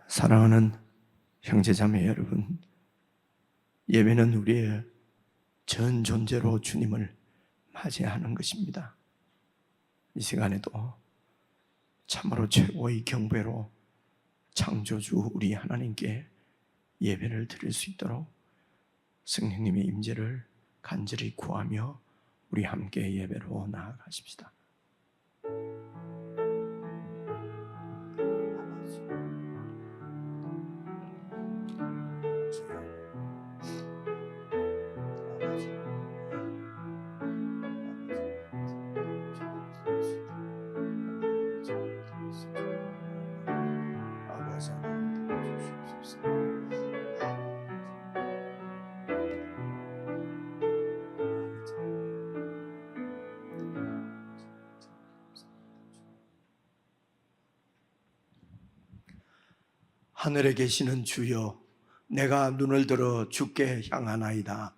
사랑하는 형제자매 여러분, 예배는 우리의 전 존재로 주님을 맞이하는 것입니다. 이 시간에도 참으로 최고의 경배로 창조주 우리 하나님께 예배를 드릴 수 있도록 성령님의 임재를 간절히 구하며 우리 함께 예배로 나아가십시다. 하늘에 계시는 주여, 내가 눈을 들어 주께 향하나이다.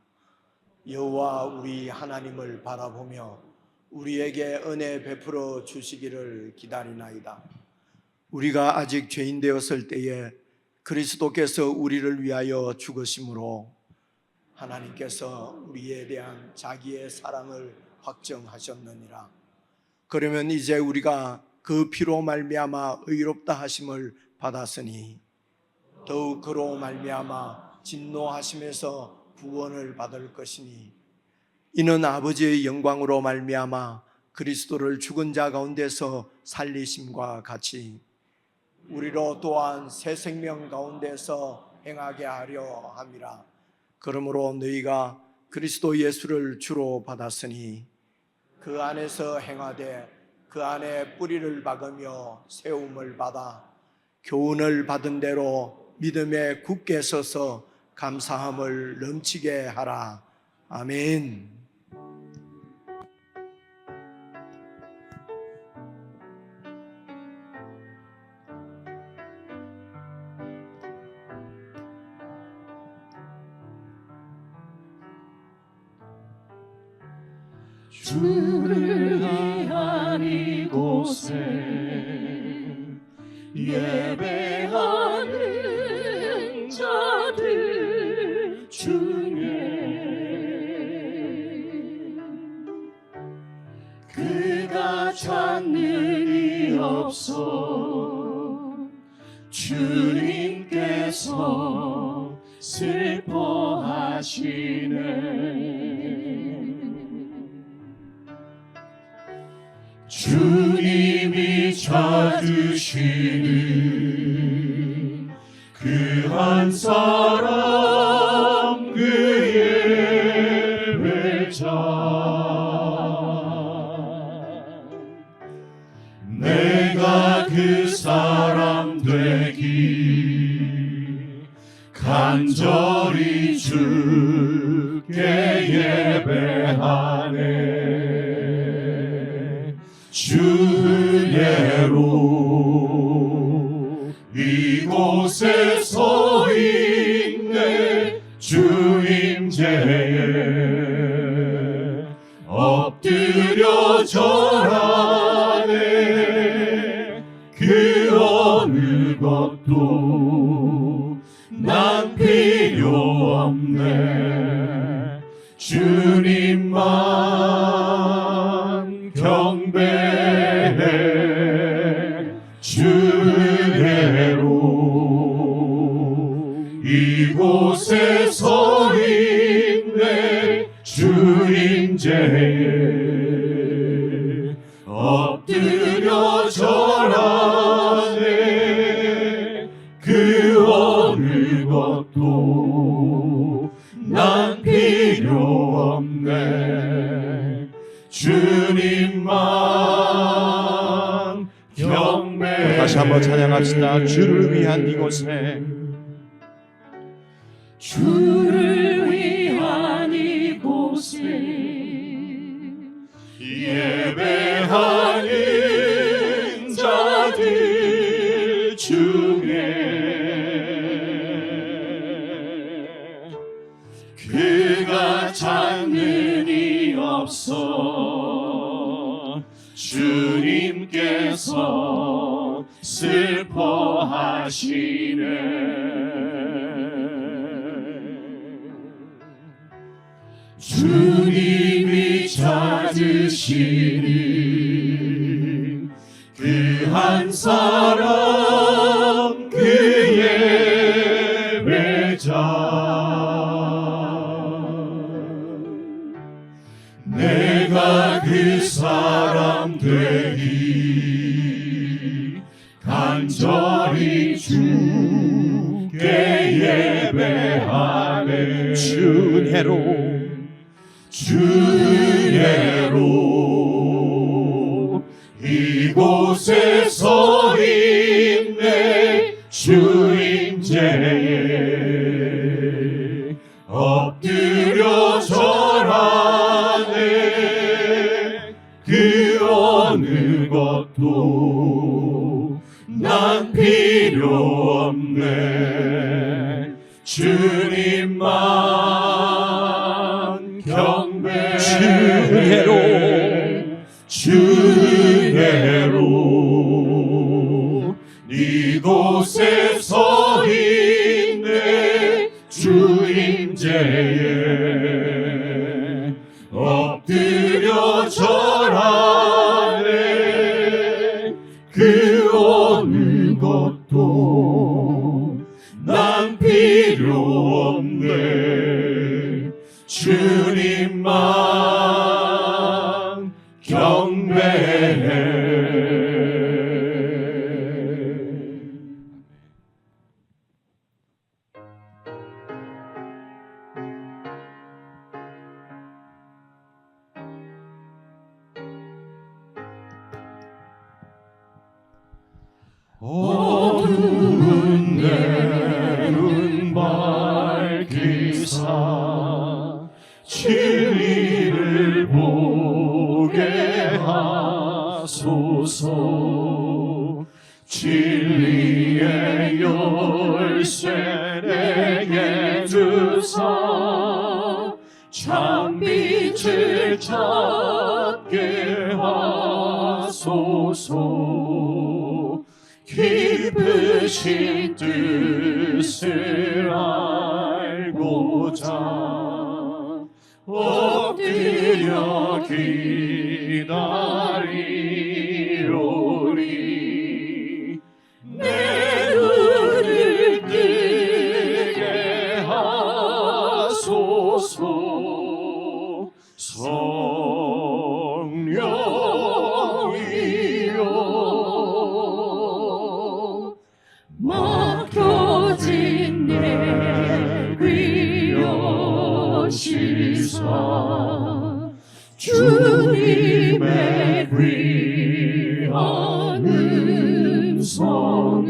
여호와 우리 하나님을 바라보며 우리에게 은혜 베풀어 주시기를 기다리나이다. 우리가 아직 죄인 되었을 때에 그리스도께서 우리를 위하여 죽으심으로 하나님께서 우리에 대한 자기의 사랑을 확정하셨느니라. 그러면 이제 우리가 그 피로 말미암아 의롭다 하심을 받았으니 더욱 그로 말미암아 진노하심에서 구원을 받을 것이니, 이는 아버지의 영광으로 말미암아 그리스도를 죽은 자 가운데서 살리심과 같이 우리로 또한 새 생명 가운데서 행하게 하려 함이라. 그러므로 너희가 그리스도 예수를 주로 받았으니 그 안에서 행하되 그 안에 뿌리를 박으며 세움을 받아 교훈을 받은 대로 믿음에 굳게 서서 감사함을 넘치게 하라. 아멘. 주를 위한 이곳에 예배하는 자들 중에 그가 찾는 이 없어 주님께서 슬퍼하시네. 주님이 찾으시는 그 한 사람 그의 외자, 내가 그 사람 되기 간절히 주께 예배하네. 주 은혜로 이곳에 서 있네. 주 임재에 엎드려 절하네. 그 어느 것도 난 필요 없네. 주님만 경배해. 주 은혜로 이곳에 서 있네. 주 임재에 엎드려 절하네. 그 어느 것도 난 필요 없네. 주님만 경배. 다시 한번 찬양합시다. 주를 위한 이곳에, 주를 위한 이곳에 예배하는 자들 중에 그가 찾는 이 없어 주님께서 주님이 찾으시는 그 한 사람 그의 예배자 내가 그 사람 되리 간절히 주께 예배하네 주 은혜로 이곳에 서 있네 주 임재에 엎드려 절하네 그 어느 것도 난 필요 없네 주님만 경배 주 은혜로 이곳에 서 있네 주 임재에 엎드려 절하네 그 어느 것도 난 필요 없네 주님만 경배해 어두운 내 눈 밝히사 진리를 보게 하소서 진리의 열쇠 내게 주사 참빛을 찾게 하소서 깊으신 뜻을 알고자 엎드려 기다리오리 내 눈을 뜨게 하소서 성령이여 막혀진 내 귀여 시사 주님의 귀한 음성을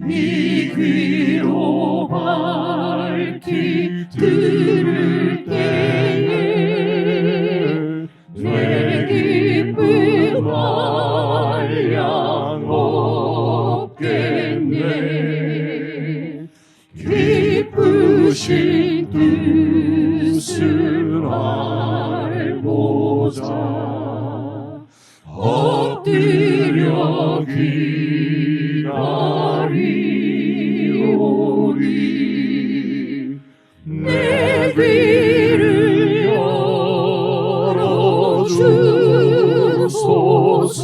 이 귀로 밝히 들을 때에 내 기쁨 한량 없겠네 기쁘신 뜻을 알고자 엎드려 기다리오리 내 귀를 열어주소서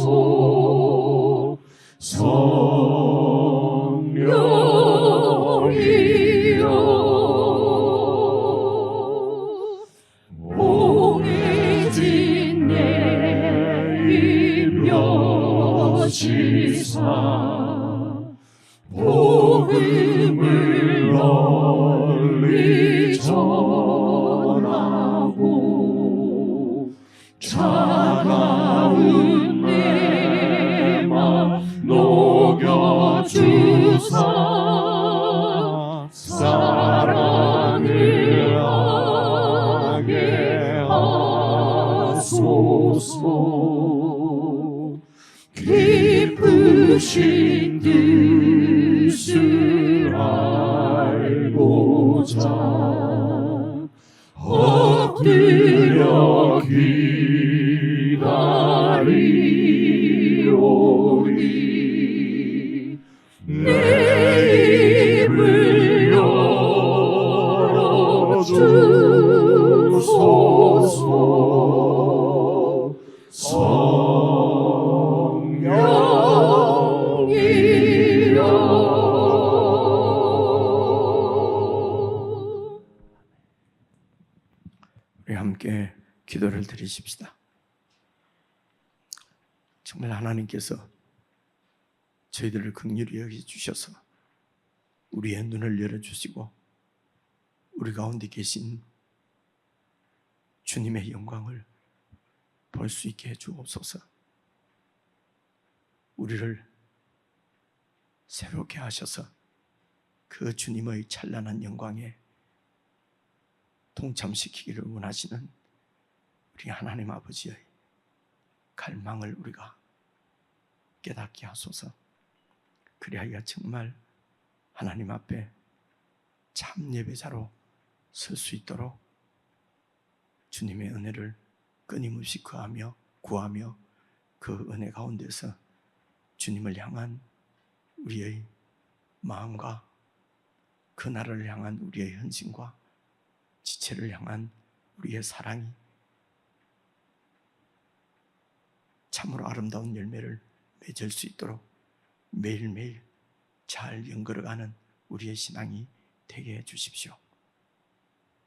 성령이여 옹해진 내 입 여시사 복음을 널리 전하고 차가운 내 맘 녹여주사 사랑을 하게 하소서 깊으신 뜻을 알고자 엎드려 기다리오리 기도를 드리십시다. 정말 하나님께서 저희들을 긍휼히 여겨주셔서 우리의 눈을 열어주시고 우리 가운데 계신 주님의 영광을 볼 수 있게 해주옵소서. 우리를 새롭게 하셔서 그 주님의 찬란한 영광에 동참시키기를 원하시는 우리 하나님 아버지의 갈망을 우리가 깨닫게 하소서. 그리하여 정말 하나님 앞에 참 예배자로 설 수 있도록 주님의 은혜를 끊임없이 구하며 그 은혜 가운데서 주님을 향한 우리의 마음과 그 나라를 향한 우리의 헌신과 지체를 향한 우리의 사랑이 참으로 아름다운 열매를 맺을 수 있도록 매일매일 잘 연걸어가는 우리의 신앙이 되게 해주십시오.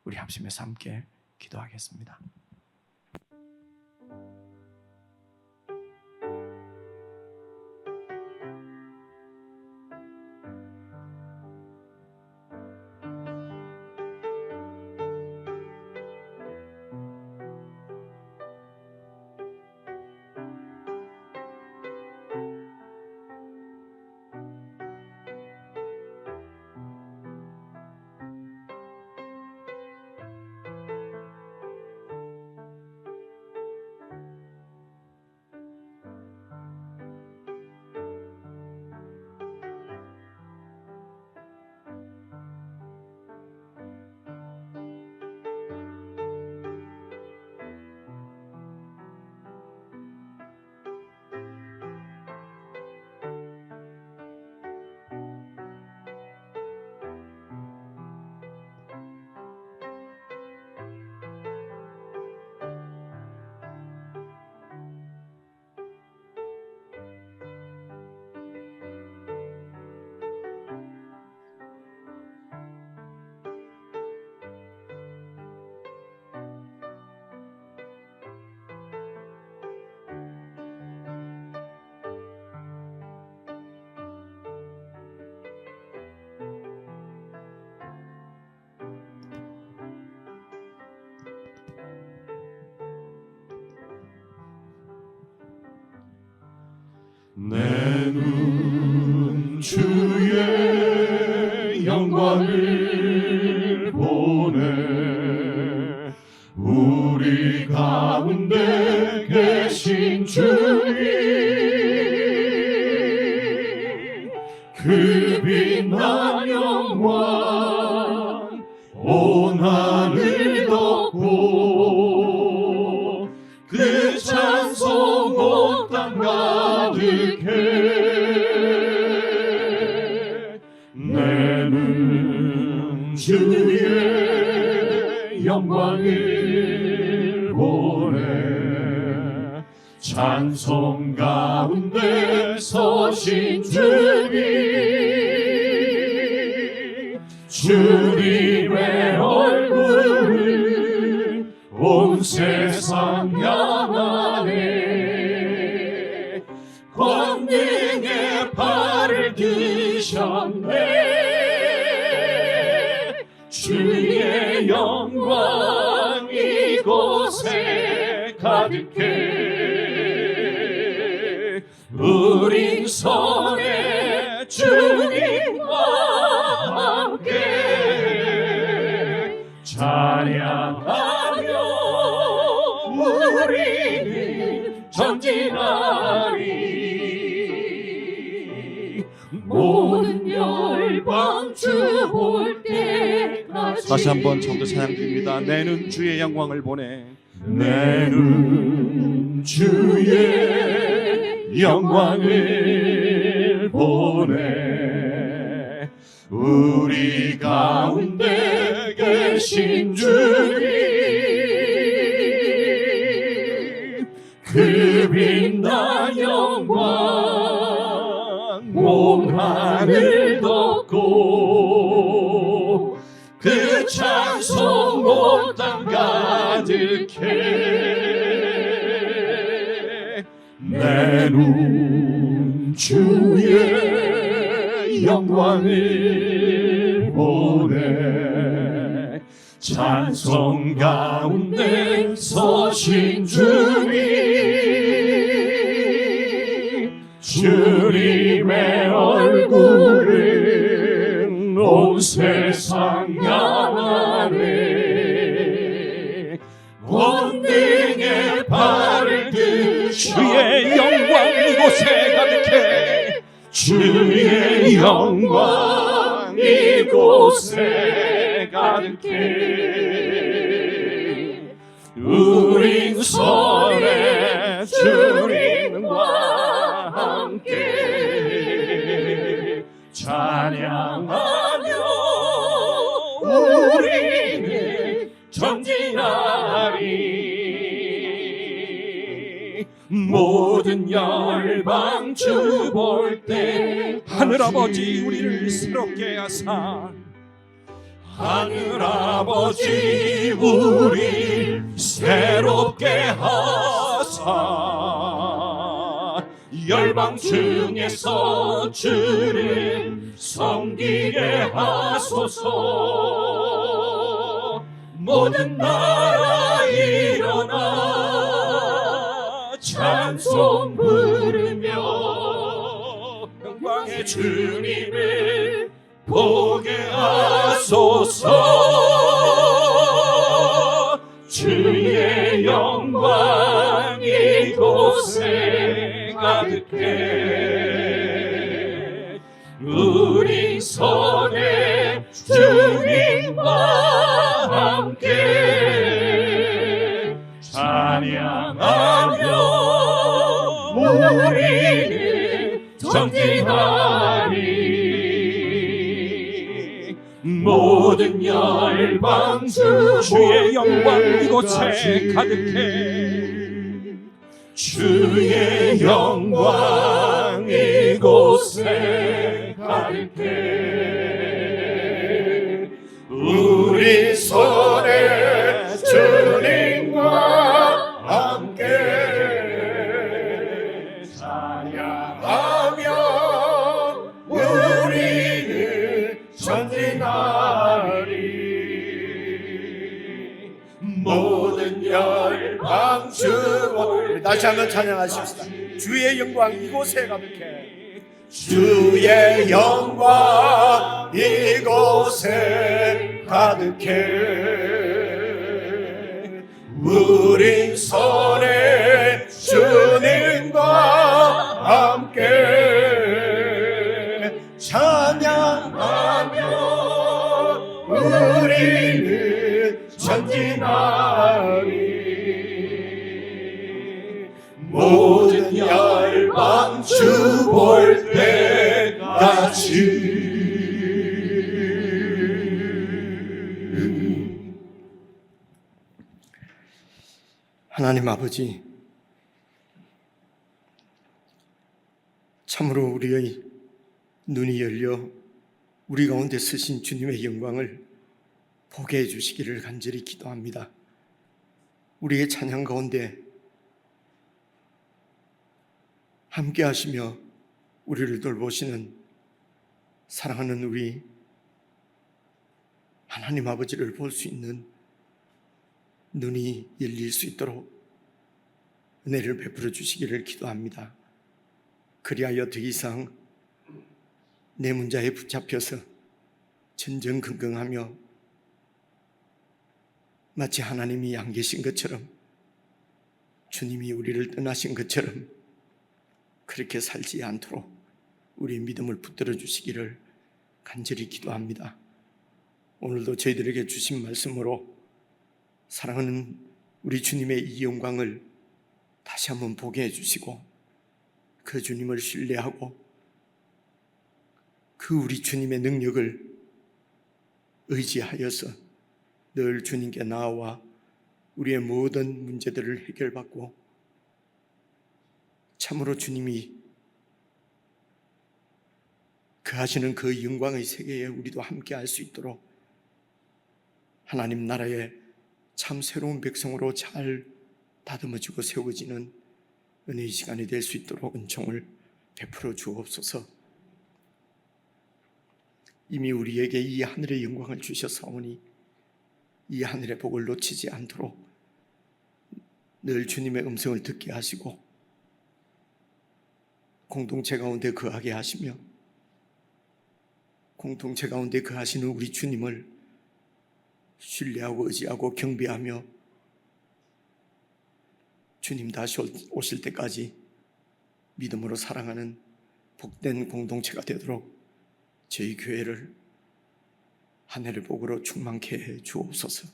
우리 합심해서 함께 기도하겠습니다. 내 눈 주의 영광을 보네. 우리 가운데 계신 주님, 그 빛난 영광 온 하늘 덮고 그 찬송 온 땅 가득해. 내는 주의 영광을 보네. 찬송 가운데 서신 주님의 얼굴을 온 세상 향하네. 권능의 발을 드셨네. 주의 영광 이곳에 가득해. 우린 손에 주님과 함께 찬양하며 우리는 전진하리. 모든 열방 주 볼 때까지. 다시 한번 처음부터 찬양드립니다. 내는 주의 영광을 보내. 내는 주의 영광을 보내. 우리 가운데 계신 주님, 그 빛난 영광 온 하늘 덮고 그 찬송 온 땅 가득해 내 눈 주의 영광을 보네 찬송 가운데 서신 주님의 얼굴은 온 세상 향하네 권능의 발을 든 주의 영광 이곳에 가득해 주의 영광 이곳에 가득해 우린 손에 주님과 함께 찬양하며 우리는 전진하리 모든 열방 주 볼 때 하늘 아버지 우리를 새롭게 하사 하늘 아버지 우리 새롭게 하사 열방 중에서 주를 섬기게 하소서 모든 나라 일어나 찬송 부르며 영광의 주님을 보게 하소서 주의 영광 이곳에 가득해 우리 손에 주님과 함께 찬양하며 우리는 전진하리 모든 열방 주의 영광 이곳에 가득해 주의 영광 이곳에 가득해 우리 손에 주님과 함께 찬양하며 우리는 전진하리 모든 열방 주를 다시 한번 찬양하십시다. 주의 영광 이곳에 가득해 주의 영광 이곳에 가득해 우리 손에 주님과 함께 찬양하며 우리는 전진하리 모든 열방 주 볼 때까지 하나님 아버지, 참으로 우리의 눈이 열려 우리 가운데 쓰신 주님의 영광을 보게 해주시기를 간절히 기도합니다. 우리의 찬양 가운데 함께 하시며 우리를 돌보시는 사랑하는 우리 하나님 아버지를 볼 수 있는 눈이 열릴 수 있도록 은혜를 베풀어 주시기를 기도합니다. 그리하여 더 이상 내 문자에 붙잡혀서 전전긍긍하며 마치 하나님이 안 계신 것처럼 주님이 우리를 떠나신 것처럼 그렇게 살지 않도록 우리의 믿음을 붙들어 주시기를 간절히 기도합니다. 오늘도 저희들에게 주신 말씀으로 사랑하는 우리 주님의 이 영광을 다시 한번 보게 해주시고 그 주님을 신뢰하고 그 우리 주님의 능력을 의지하여서 늘 주님께 나아와 우리의 모든 문제들을 해결받고 참으로 주님이 그 하시는 그 영광의 세계에 우리도 함께 할 수 있도록 하나님 나라의 참 새로운 백성으로 잘 다듬어지고 세워지는 은혜의 시간이 될 수 있도록 은총을 베풀어 주옵소서. 이미 우리에게 이 하늘의 영광을 주셨사오니 이 하늘의 복을 놓치지 않도록 늘 주님의 음성을 듣게 하시고 공동체 가운데 거하게 하시며 공동체 가운데 거하시는 우리 주님을 신뢰하고 의지하고 경배하며 주님 다시 오실 때까지 믿음으로 사랑하는 복된 공동체가 되도록 저희 교회를 하늘의 복으로 충만케 해 주옵소서.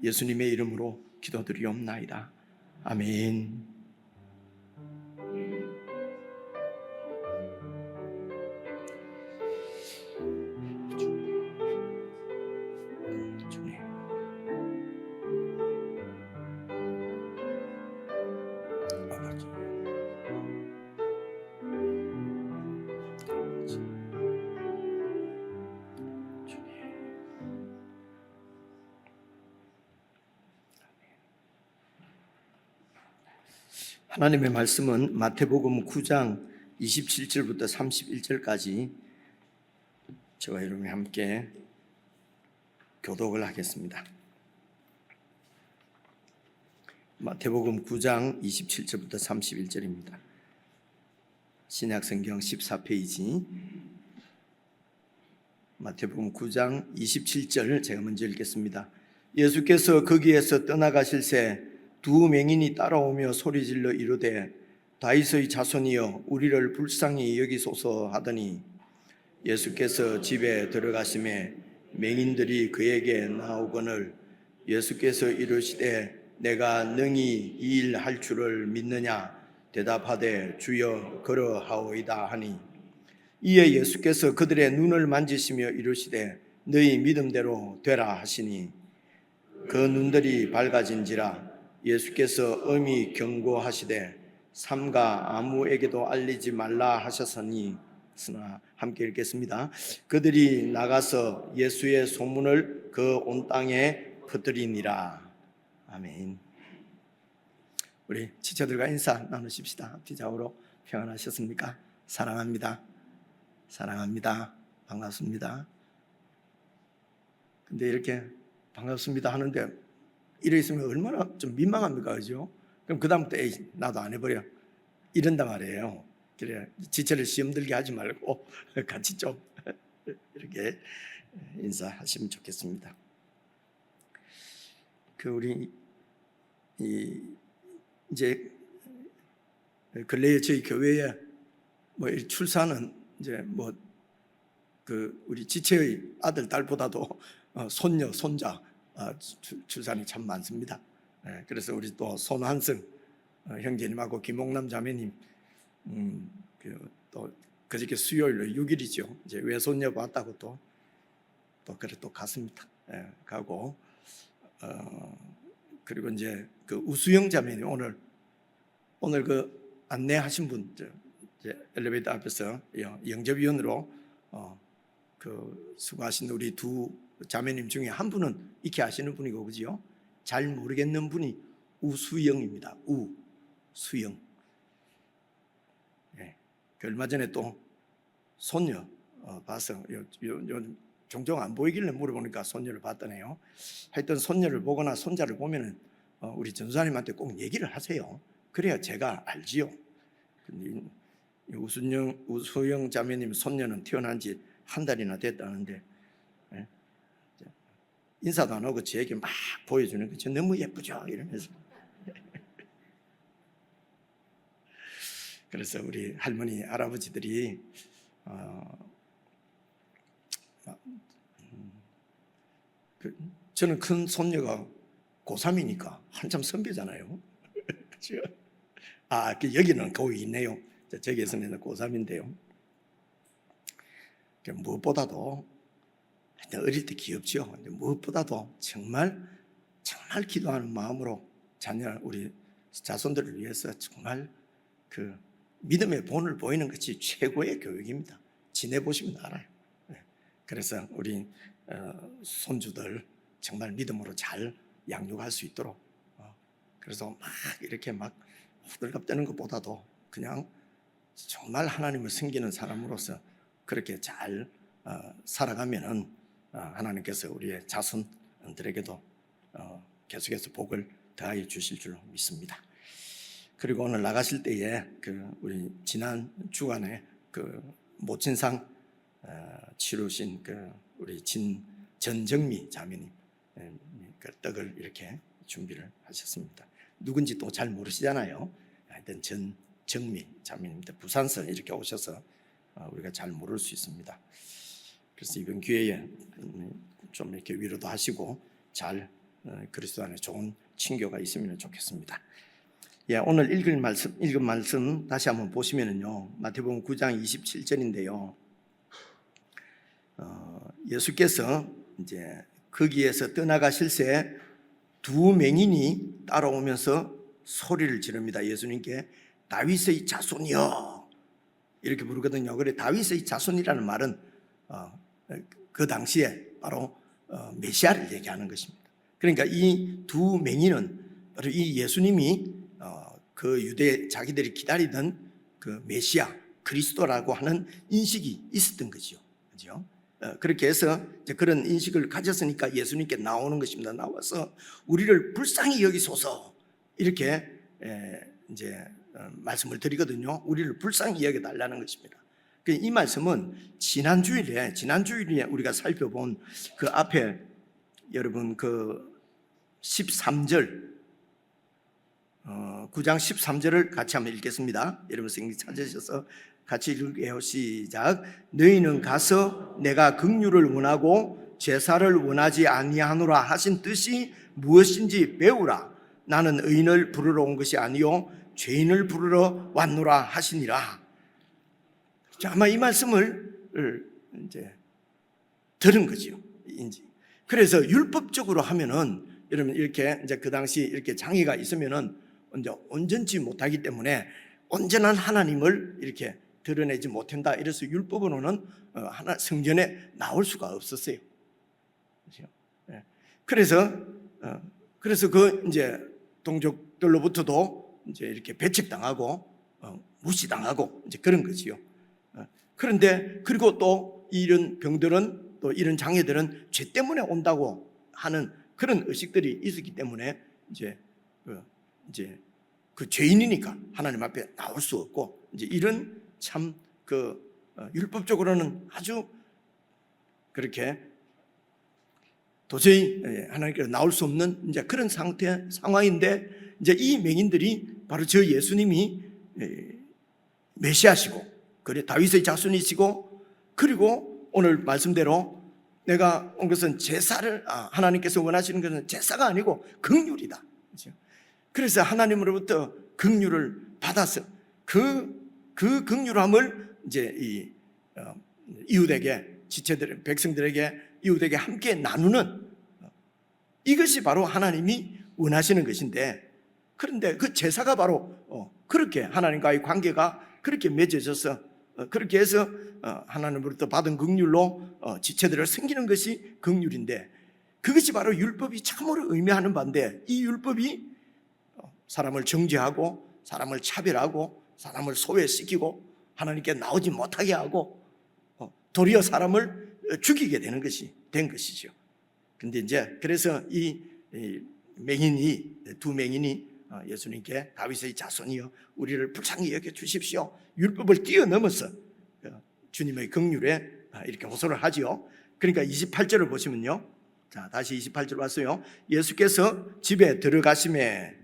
예수님의 이름으로 기도드리옵나이다. 아멘. 하나님의 말씀은 마태복음 9장 27절부터 31절까지 저와 여러분이 함께 교독을 하겠습니다. 마태복음 9장 27절부터 31절입니다. 신약성경 14페이지 마태복음 9장 27절 제가 먼저 읽겠습니다. 예수께서 거기에서 떠나가실새 두 맹인이 따라오며 소리질러 이르되 다윗의 자손이여 우리를 불쌍히 여기소서 하더니 예수께서 집에 들어가심에 맹인들이 그에게 나오거늘 예수께서 이르시되 내가 능히 이 일 할 줄을 믿느냐 대답하되 주여 그러하오이다 하니 이에 예수께서 그들의 눈을 만지시며 이르시되 너희 믿음대로 되라 하시니 그 눈들이 밝아진지라 예수께서 엄히 경고하시되 삼가 아무에게도 알리지 말라 하셨으니 함께 읽겠습니다. 그들이 나가서 예수의 소문을 그 온 땅에 퍼뜨리니라. 아멘. 우리 지체들과 인사 나누십시다. 기자으로 평안하셨습니까? 사랑합니다. 사랑합니다. 반갑습니다. 근데 이렇게 반갑습니다 하는데 이래 있으면 얼마나 좀 민망합니까? 그죠? 그럼 그 다음부터 에이 나도 안 해버려 이런단 말이에요. 그래 지체를 시험 들게 하지 말고 같이 좀 이렇게 인사하시면 좋겠습니다. 그 우리 이제 근래에 저희 교회에 뭐 출산은 이제 뭐 그 우리 지체의 아들 딸보다도 손녀 손자 출산이 참 많습니다. 그래서 우리 또 손한승 형제님하고 김홍남 자매님 또 그저께 수요일로 6일이죠. 이제 외손녀 봤다고 또 그래 또 갔습니다. 가고 그리고 이제 그 우수영 자매님 오늘 그 안내하신 분 이제 엘리베이터 앞에서 영접위원으로 그 수고하신 우리 두 자매님 중에 한 분은 익히 아시는 분이고 그지요? 잘 모르겠는 분이 우수영입니다. 우수영. 그 얼마 전에 또 손녀 봐서 종종 안 보이길래 물어보니까 손녀를 봤더네요. 하여튼 손녀를 보거나 손자를 보면은 우리 전사님한테 꼭 얘기를 하세요. 그래야 제가 알지요. 근데 우수영 자매님 손녀는 태어난 지 한 달이나 됐다는데 인사도 안 하고 저에게 막 보여주는 거죠. 너무 예쁘죠 이러면서. 그래서 우리 할머니 할아버지들이 저는 큰 손녀가 고3이니까 한참 선배잖아요. 그렇죠? 여기는 거기 있네요. 저기에서는 고3인데요. 무엇보다도 어릴 때 귀엽죠. 무엇보다도 정말 기도하는 마음으로 자녀 우리 자손들을 위해서 정말 그 믿음의 본을 보이는 것이 최고의 교육입니다. 지내보시면 알아요. 그래서 우리 손주들 정말 믿음으로 잘 양육할 수 있도록 그래서 막 이렇게 막 호들갑 떠는 것보다도 그냥 정말 하나님을 섬기는 사람으로서 그렇게 잘 살아가면은 하나님께서 우리의 자손들에게도 계속해서 복을 더하여 주실 줄 믿습니다. 그리고 오늘 나가실 때에 우리 지난 주간에 모친상 치르신 우리 전정미 자매님 그 떡을 이렇게 준비를 하셨습니다. 누군지 또 잘 모르시잖아요. 하여튼 전정미 자매님들 부산서 이렇게 오셔서 우리가 잘 모를 수 있습니다. 그래서 이번 기회에 좀 이렇게 위로도 하시고 잘 그리스도 안에 좋은 친교가 있으면 좋겠습니다. 예, 오늘 읽은 말씀 다시 한번 보시면은요, 마태복음 9장 27절인데요. 예수께서 이제 거기에서 떠나가실새 두 맹인이 따라오면서 소리를 지릅니다. 예수님께 다윗의 자손이여 이렇게 부르거든요. 그래 다윗의 자손이라는 말은 그 당시에 바로 메시아를 얘기하는 것입니다. 그러니까 이 두 맹인은 바로 이 예수님이 그 유대 자기들이 기다리던 그 메시아 그리스도라고 하는 인식이 있었던 거죠. 그렇죠? 그렇게 해서 이제 그런 인식을 가졌으니까 예수님께 나오는 것입니다. 나와서 우리를 불쌍히 여기소서 이렇게 이제 말씀을 드리거든요. 우리를 불쌍히 여겨 달라는 것입니다. 이 말씀은 지난 주일에 우리가 살펴본 그 앞에 여러분 13절 9장 13절을 같이 한번 읽겠습니다. 여러분 성경 찾으셔서 같이 읽게요. 시작. 너희는 가서 내가 긍휼을 원하고 제사를 원하지 아니하노라 하신 뜻이 무엇인지 배우라. 나는 의인을 부르러 온 것이 아니요 죄인을 부르러 왔노라 하시니라. 아마 이 말씀을 이제 들은 거지요. 그래서 율법적으로 하면은 여러분 이렇게 이제 그 당시 이렇게 장애가 있으면은 이제 온전치 못하기 때문에 온전한 하나님을 이렇게 드러내지 못한다. 이래서 율법으로는 하나 성전에 나올 수가 없었어요. 그래서 그 이제 동족들로부터도 이제 이렇게 배척당하고 무시당하고 이제 그런 거지요. 그런데 그리고 또 이런 병들은 또 이런 장애들은 죄 때문에 온다고 하는 그런 의식들이 있었기 때문에 이제 그 죄인이니까 하나님 앞에 나올 수 없고 이제 이런 참 율법적으로는 아주 그렇게 도저히 하나님께로 나올 수 없는 이제 그런 상황인데 이제 이 맹인들이 바로 저 예수님이 메시아시고 그래 다윗의 자손이시고 그리고 오늘 말씀대로 내가 온 것은 제사를 하나님께서 원하시는 것은 제사가 아니고 긍휼이다. 그렇죠? 그래서 하나님으로부터 긍휼을 받아서 그 긍휼함을 이제 이 이웃에게 지체들 백성들에게 이웃에게 함께 나누는 이것이 바로 하나님이 원하시는 것인데 그런데 그 제사가 바로 그렇게 하나님과의 관계가 그렇게 맺어져서 그렇게 해서 하나님으로부터 받은 긍휼로 지체들을 섬기는 것이 긍휼인데 그것이 바로 율법이 참으로 의미하는 바인데 이 율법이 사람을 정죄하고 사람을 차별하고 사람을 소외시키고 하나님께 나오지 못하게 하고 도리어 사람을 죽이게 되는 것이 된 것이죠. 근데 이제 그래서 이 두 맹인이 예수님께 다윗의 자손이여 우리를 불쌍히 여겨 주십시오. 율법을 뛰어넘어서 주님의 긍휼에 이렇게 호소를 하지요. 그러니까 28절을 보시면요. 자, 다시 28절 봤어요. 예수께서 집에 들어가심에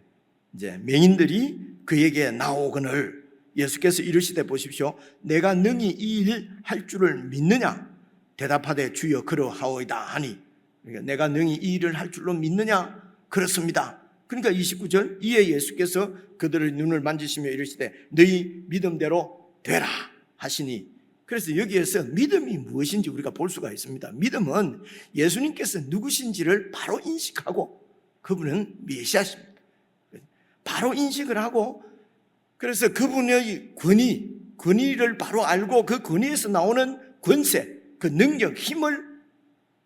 이제 맹인들이 그에게 나오거늘 예수께서 이르시되 보십시오. 내가 능히 이 일 할 줄을 믿느냐? 대답하되 주여 그러하오이다 하니 그러니까 내가 능히 이 일을 할 줄로 믿느냐? 그렇습니다. 그러니까 29절 이에 예수께서 그들의 눈을 만지시며 이르시되 너희 믿음대로 되라 하시니 그래서 여기에서 믿음이 무엇인지 우리가 볼 수가 있습니다. 믿음은 예수님께서 누구신지를 바로 인식하고 그분은 메시아십니다. 바로 인식을 하고 그래서 그분의 권위를 바로 알고 그 권위에서 나오는 권세, 그 능력, 힘을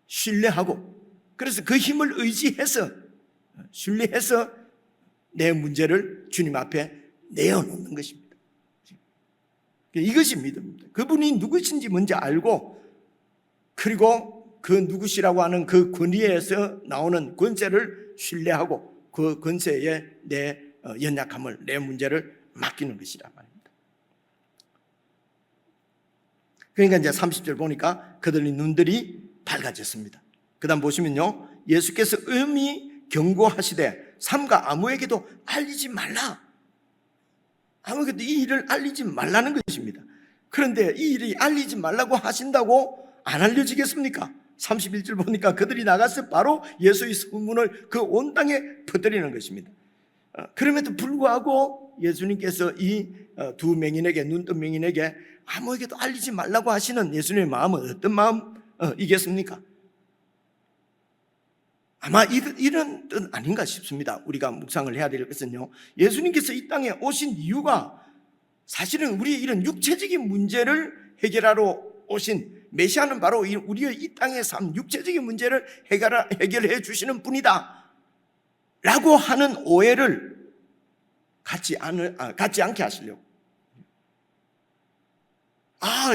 신뢰하고 그래서 그 힘을 의지해서 신뢰해서 내 문제를 주님 앞에 내어놓는 것입니다. 이것이 믿음입니다. 그분이 누구신지 먼저 알고, 그리고 그 누구시라고 하는 그 권위에서 나오는 권세를 신뢰하고 그 권세에 내 연약함을, 내 문제를 맡기는 것이란 말입니다. 그러니까 이제 30절 보니까 그들의 눈들이 밝아졌습니다. 그 다음 보시면요, 예수께서 엄히 경고하시되 삼가 아무에게도 알리지 말라. 아무에게도 이 일을 알리지 말라는 것입니다. 그런데 이 일이 알리지 말라고 하신다고 안 알려지겠습니까? 31절 보니까 그들이 나가서 바로 예수의 소문을 그 온 땅에 퍼뜨리는 것입니다. 그럼에도 불구하고 예수님께서 이 두 맹인에게, 눈뜬 맹인에게 아무에게도 알리지 말라고 하시는 예수님의 마음은 어떤 마음이겠습니까? 아마 이런 뜻 아닌가 싶습니다. 우리가 묵상을 해야 될 것은요, 예수님께서 이 땅에 오신 이유가 사실은 우리의 이런 육체적인 문제를 해결하러 오신 메시아는 바로 우리의 이 땅의 삶, 육체적인 문제를 해결해 주시는 분이다 라고 하는 오해를 갖지 않게 하시려고.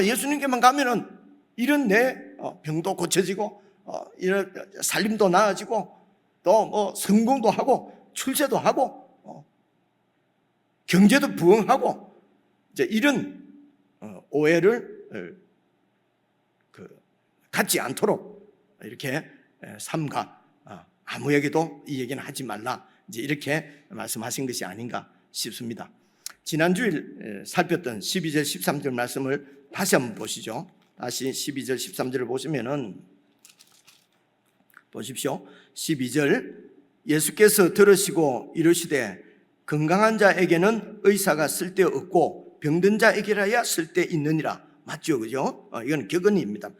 예수님께만 가면은 이런 내 병도 고쳐지고 이런 살림도 나아지고 또 뭐 성공도 하고 출세도 하고 경제도 부흥하고, 이제 이런 오해를 갖지 않도록 이렇게 삼가 아무에게도 이 얘기는 하지 말라, 이제 이렇게 말씀하신 것이 아닌가 싶습니다. 지난주에 살폈던 12절 13절 말씀을 다시 한번 보시죠. 다시 12절 13절을 보시면은 보십시오. 12절, 예수께서 들으시고 이르시되 건강한 자에게는 의사가 쓸데없고 병든 자에게라야 쓸데있느니라. 맞죠, 그죠? 이건 격언입니다.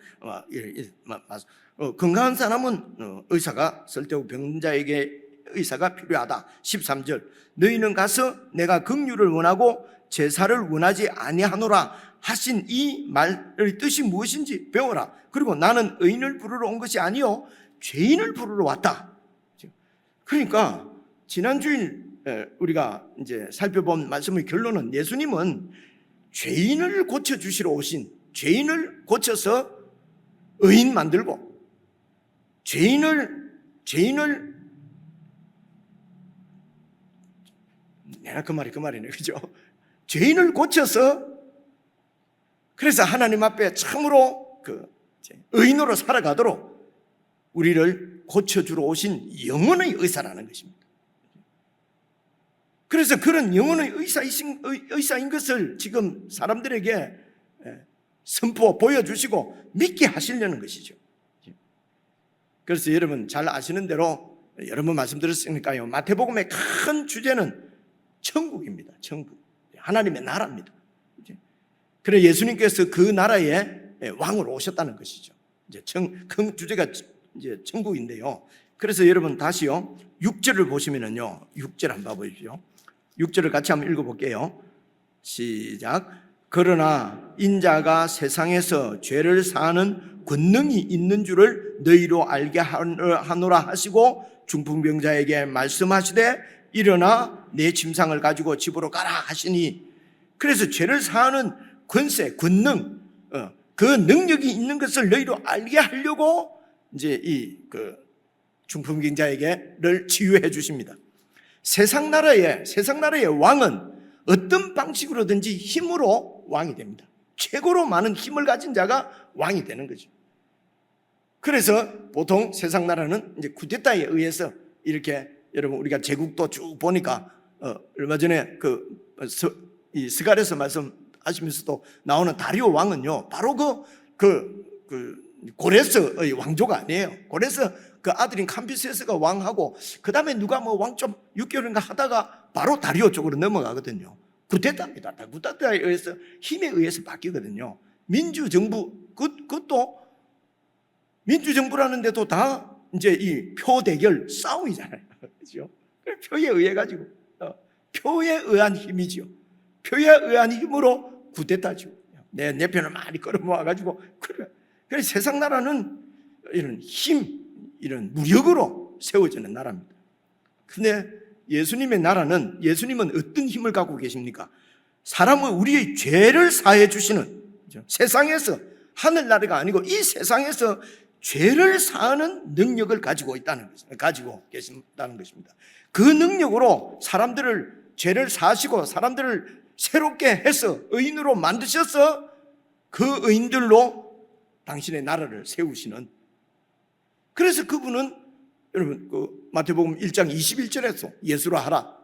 건강한 사람은 의사가 쓸데없고 병든 자에게 의사가 필요하다. 13절, 너희는 가서 내가 긍휼을 원하고 제사를 원하지 아니하노라 하신 이 말의 뜻이 무엇인지 배워라. 그리고 나는 의인을 부르러 온 것이 아니요 죄인을 부르러 왔다. 그러니까 지난주에 우리가 이제 살펴본 말씀의 결론은 예수님은 죄인을 고쳐주시러 오신, 죄인을 고쳐서 의인 만들고, 죄인을 내가 그 말이네, 그죠? 죄인을 고쳐서, 그래서 하나님 앞에 참으로 의인으로 살아가도록 우리를 고쳐주러 오신 영혼의 의사라는 것입니다. 그래서 그런 영혼의 의사인 것을 지금 사람들에게 보여주시고 믿게 하시려는 것이죠. 그래서 여러분 잘 아시는 대로 여러 번 말씀드렸으니까요, 마태복음의 큰 주제는 천국입니다. 천국, 하나님의 나라입니다. 그래 예수님께서 그 나라의 왕으로 오셨다는 것이죠. 이제 큰 주제가 이제 천국인데요. 그래서 여러분 다시요 6절을 보시면은요, 6절 한번 봐보십시오. 6절을 같이 한번 읽어볼게요. 시작. 그러나 인자가 세상에서 죄를 사하는 권능이 있는 줄을 너희로 알게 하노라 하시고 중풍병자에게 말씀하시되 일어나 내 침상을 가지고 집으로 가라 하시니, 그래서 죄를 사하는 권세, 권능, 그 능력이 있는 것을 너희로 알게 하려고 이제 중풍병자에게를 치유해 주십니다. 세상 나라의 왕은 어떤 방식으로든지 힘으로 왕이 됩니다. 최고로 많은 힘을 가진 자가 왕이 되는 거죠. 그래서 보통 세상 나라는 이제 쿠데타에 의해서 이렇게, 여러분 우리가 제국도 쭉 보니까 얼마 전에 이 스갈에서 말씀하시면서도 나오는 다리오 왕은요, 바로 고레스의 왕조가 아니에요. 고레스 그 아들인 캄비세스가 왕하고, 그 다음에 누가 왕 좀 6개월인가 하다가 바로 다리오 쪽으로 넘어가거든요. 쿠데타입니다. 쿠데타에 의해서, 힘에 의해서 바뀌거든요. 민주정부, 그것도 민주정부라는데도 다 이제 이 표 대결 싸움이잖아요. 그죠? 표에 의해 가지고, 표에 의한 힘이죠. 표에 의한 힘으로 쿠데타죠. 내 편을 많이 끌어모아 가지고, 그래 세상 나라는 이런 힘, 이런 무력으로 세워지는 나라입니다. 근데 예수님은 어떤 힘을 갖고 계십니까? 사람은 우리의 죄를 사해 주시는, 세상에서 하늘나라가 아니고 이 세상에서 죄를 사하는 능력을 가지고 계신다는 것입니다. 그 능력으로 사람들을 죄를 사하시고 사람들을 새롭게 해서 의인으로 만드셔서 그 의인들로 당신의 나라를 세우시는, 그래서 그분은 여러분 마태복음 1장 21절에서 예수라 하라.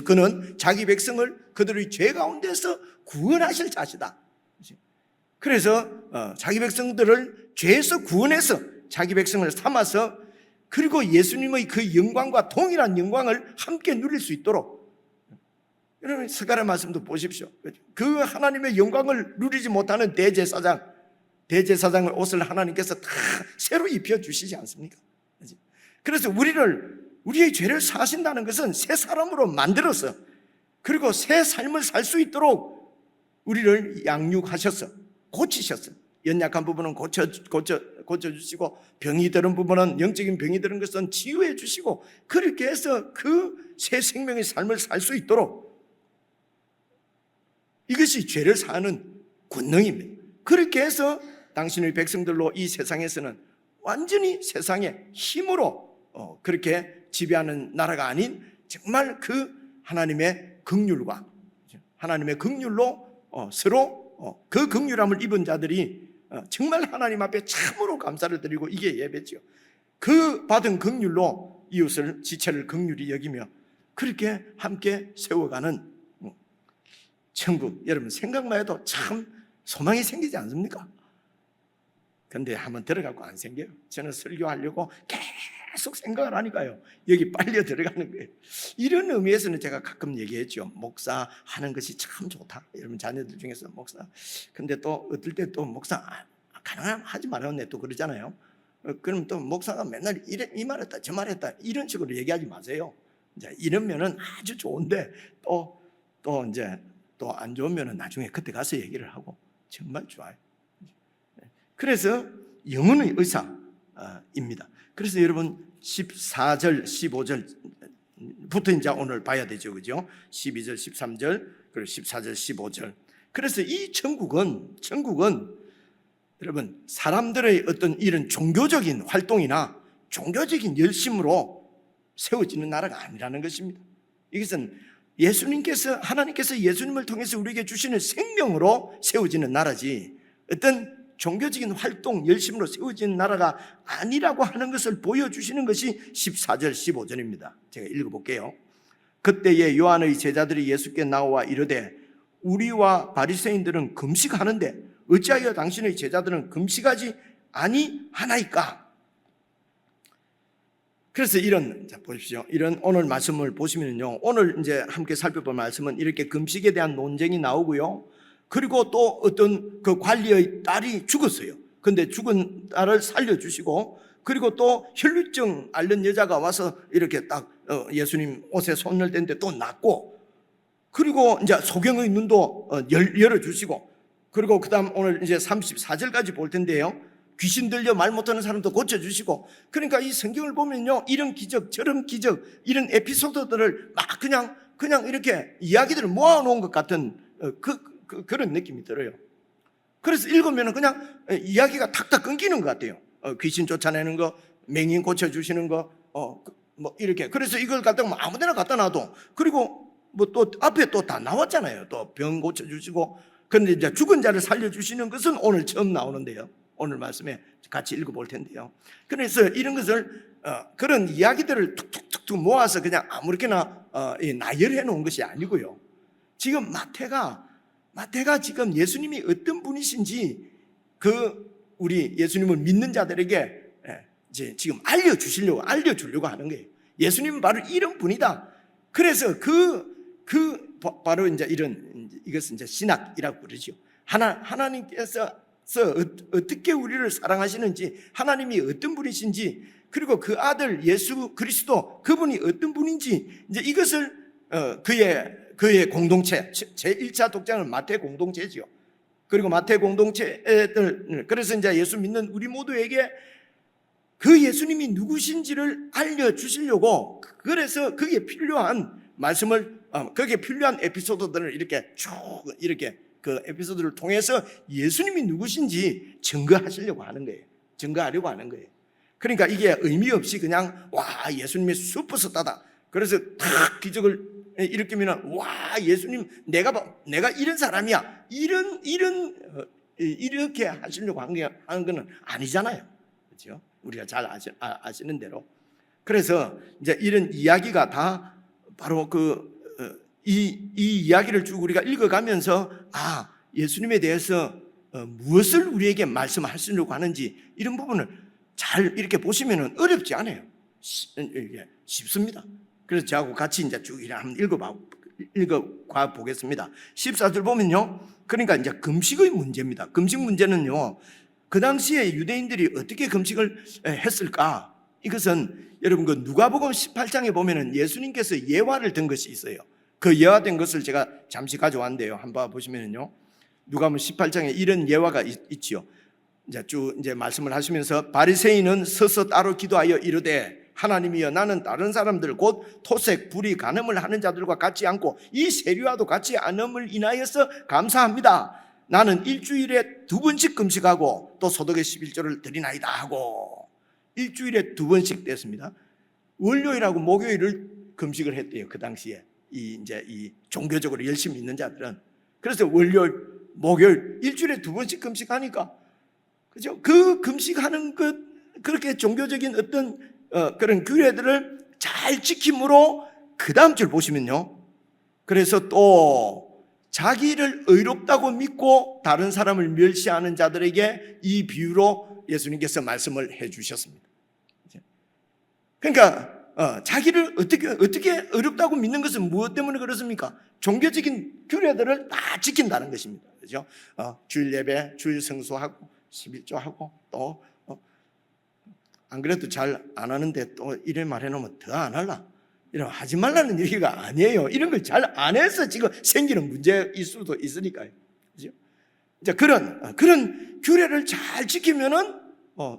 그는 자기 백성을 그들의 죄 가운데서 구원하실 자시다. 그래서 자기 백성들을 죄에서 구원해서 자기 백성을 삼아서, 그리고 예수님의 그 영광과 동일한 영광을 함께 누릴 수 있도록, 여러분 스가랴 말씀도 보십시오. 그 하나님의 영광을 누리지 못하는 대제사장의 옷을 하나님께서 다 새로 입혀주시지 않습니까? 그래서 우리의 죄를 사하신다는 것은 새 사람으로 만들어서, 그리고 새 삶을 살 수 있도록 우리를 양육하셔서 고치셨어요. 연약한 부분은 고쳐주시고, 병이 들은 부분은, 영적인 병이 들은 것은 치유해 주시고, 그렇게 해서 그 새 생명의 삶을 살 수 있도록, 이것이 죄를 사하는 권능입니다. 그렇게 해서 당신의 백성들로 이 세상에서는 완전히 세상의 힘으로 그렇게 지배하는 나라가 아닌, 정말 그 하나님의 긍휼과 하나님의 긍휼로 서로 그 긍휼함을 입은 자들이 정말 하나님 앞에 참으로 감사를 드리고, 이게 예배죠. 그 받은 긍휼로 이웃을, 지체를 긍휼히 여기며 그렇게 함께 세워가는 천국, 여러분 생각만 해도 참 소망이 생기지 않습니까? 근데 한번 들어가고 안 생겨요. 저는 설교하려고 계속 생각을 하니까요, 여기 빨려 들어가는 거예요. 이런 의미에서는 제가 가끔 얘기했죠. 목사 하는 것이 참 좋다. 여러분 자녀들 중에서 목사, 근데 또 어떨 때 또 목사 가능하면 하지 말았네 또 그러잖아요. 그럼 또 목사가 맨날 이 말했다 저 말했다 이런 식으로 얘기하지 마세요. 이제 이러면은 아주 좋은데 또 이제 또 안 좋으면은 나중에 그때 가서 얘기를 하고, 정말 좋아요. 그래서 영혼의 의사입니다. 그래서 여러분 14절, 15절부터 이제 오늘 봐야 되죠, 그죠? 12절, 13절, 그리고 14절, 15절. 그래서 이 천국은 여러분 사람들의 어떤 이런 종교적인 활동이나 종교적인 열심으로 세워지는 나라가 아니라는 것입니다. 이것은 하나님께서 예수님을 통해서 우리에게 주시는 생명으로 세워지는 나라지, 어떤 종교적인 활동, 열심으로 세워지는 나라가 아니라고 하는 것을 보여주시는 것이 14절, 15절입니다. 제가 읽어볼게요. 그때에 요한의 제자들이 예수께 나와 이르되 우리와 바리새인들은 금식하는데 어찌하여 당신의 제자들은 금식하지 아니하나이까? 그래서 자 보십시오. 이런 오늘 말씀을 보시면요, 오늘 이제 함께 살펴볼 말씀은 이렇게 금식에 대한 논쟁이 나오고요. 그리고 또 어떤 그 관리의 딸이 죽었어요. 근데 죽은 딸을 살려주시고, 그리고 또 혈루증 앓는 여자가 와서 이렇게 딱 예수님 옷에 손을 댔는데 또 낫고, 그리고 이제 소경의 눈도 열어주시고, 그리고 그 다음 오늘 이제 34절까지 볼 텐데요, 귀신 들려 말 못하는 사람도 고쳐주시고, 그러니까 이 성경을 보면요, 이런 기적 저런 기적 이런 에피소드들을 막 그냥 이렇게 이야기들을 모아놓은 것 같은 그런 느낌이 들어요. 그래서 읽으면 그냥 이야기가 탁탁 끊기는 것 같아요. 귀신 쫓아내는 거, 맹인 고쳐주시는 거, 뭐 이렇게. 그래서 이걸 갖다가 아무데나 갖다 놔도, 그리고 뭐 또 앞에 또 다 나왔잖아요. 또 병 고쳐주시고. 그런데 이제 죽은 자를 살려주시는 것은 오늘 처음 나오는데요. 오늘 말씀에 같이 읽어볼 텐데요. 그래서 이런 것을 그런 이야기들을 툭툭툭 모아서 그냥 아무렇게나 나열해 놓은 것이 아니고요. 지금 마태가 지금 예수님이 어떤 분이신지 우리 예수님을 믿는 자들에게 이제 지금 알려주려고 하는 거예요. 예수님은 바로 이런 분이다. 그래서 바로 이제 이것은 이제 신학이라고 그러죠. 하나님께서 어떻게 우리를 사랑하시는지, 하나님이 어떤 분이신지, 그리고 그 아들 예수 그리스도 그분이 어떤 분인지, 이제 이것을 그의 공동체, 제1차 독장은 마태 공동체죠. 그리고 마태 공동체들, 그래서 이제 예수 믿는 우리 모두에게 그 예수님이 누구신지를 알려주시려고, 그래서 거기에 필요한 말씀을, 거기에 필요한 에피소드들을 이렇게 쭉 이렇게 그 에피소드를 통해서 예수님이 누구신지 증거하시려고 하는 거예요. 증거하려고 하는 거예요. 그러니까 이게 의미 없이 그냥 와 예수님이 슈퍼스타다, 그래서 탁 기적을 일으키면 와 예수님 내가 이런 사람이야, 이렇게 하시려고 하는 거는 아니잖아요. 그렇죠? 우리가 잘 아시는 대로. 그래서 이제 이런 이야기가 다 바로 이 이야기를 쭉 우리가 읽어가면서 예수님에 대해서 무엇을 우리에게 말씀하시려고 하는지 이런 부분을 잘 이렇게 보시면은 어렵지 않아요. 쉽습니다. 그래서 저하고 같이 이제 쭉 한번 읽어가 보겠습니다. 14절 보면요. 그러니까 이제 금식의 문제입니다. 금식 문제는요, 그 당시에 유대인들이 어떻게 금식을 했을까? 이것은 여러분 그 누가복음 18장에 보면은 예수님께서 예화를 든 것이 있어요. 그 예화된 것을 제가 잠시 가져왔는데요. 한번 보시면은요. 누가복음 18장에 이런 예화가 있지요. 이제 쭉 이제 말씀을 하시면서 바리새인은 서서 따로 기도하여 이르되 하나님이여 나는 다른 사람들 곧 토색, 불의, 간음을 하는 자들과 같지 않고 이 세류와도 같지 않음을 인하여서 감사합니다. 나는 일주일에 2번씩 금식하고 또 소득의 11조를 드리나이다 하고, 일주일에 2번씩 됐습니다. 월요일하고 목요일을 금식을 했대요. 그 당시에 이 종교적으로 열심히 있는 자들은. 그래서 월요일, 목요일 일주일에 2번씩 금식하니까, 그죠? 그 금식하는 것, 그렇게 종교적인 어떤 그런 규례들을 잘 지킴으로 그 다음 줄 보시면요. 그래서 또 자기를 의롭다고 믿고 다른 사람을 멸시하는 자들에게 이 비유로 예수님께서 말씀을 해 주셨습니다. 그러니까 자기를 어떻게 의롭다고 믿는 것은 무엇 때문에 그렇습니까? 종교적인 규례들을 다 지킨다는 것입니다. 그죠? 주일 예배, 주일 성수하고 11조하고 또 안 그래도 잘 안 하는데 또 이런 말 해놓으면 더 안 할라, 이런 하지 말라는 얘기가 아니에요. 이런 걸 잘 안 해서 지금 생기는 문제일 수도 있으니까요. 그죠? 이제 그런 규례를 잘 지키면은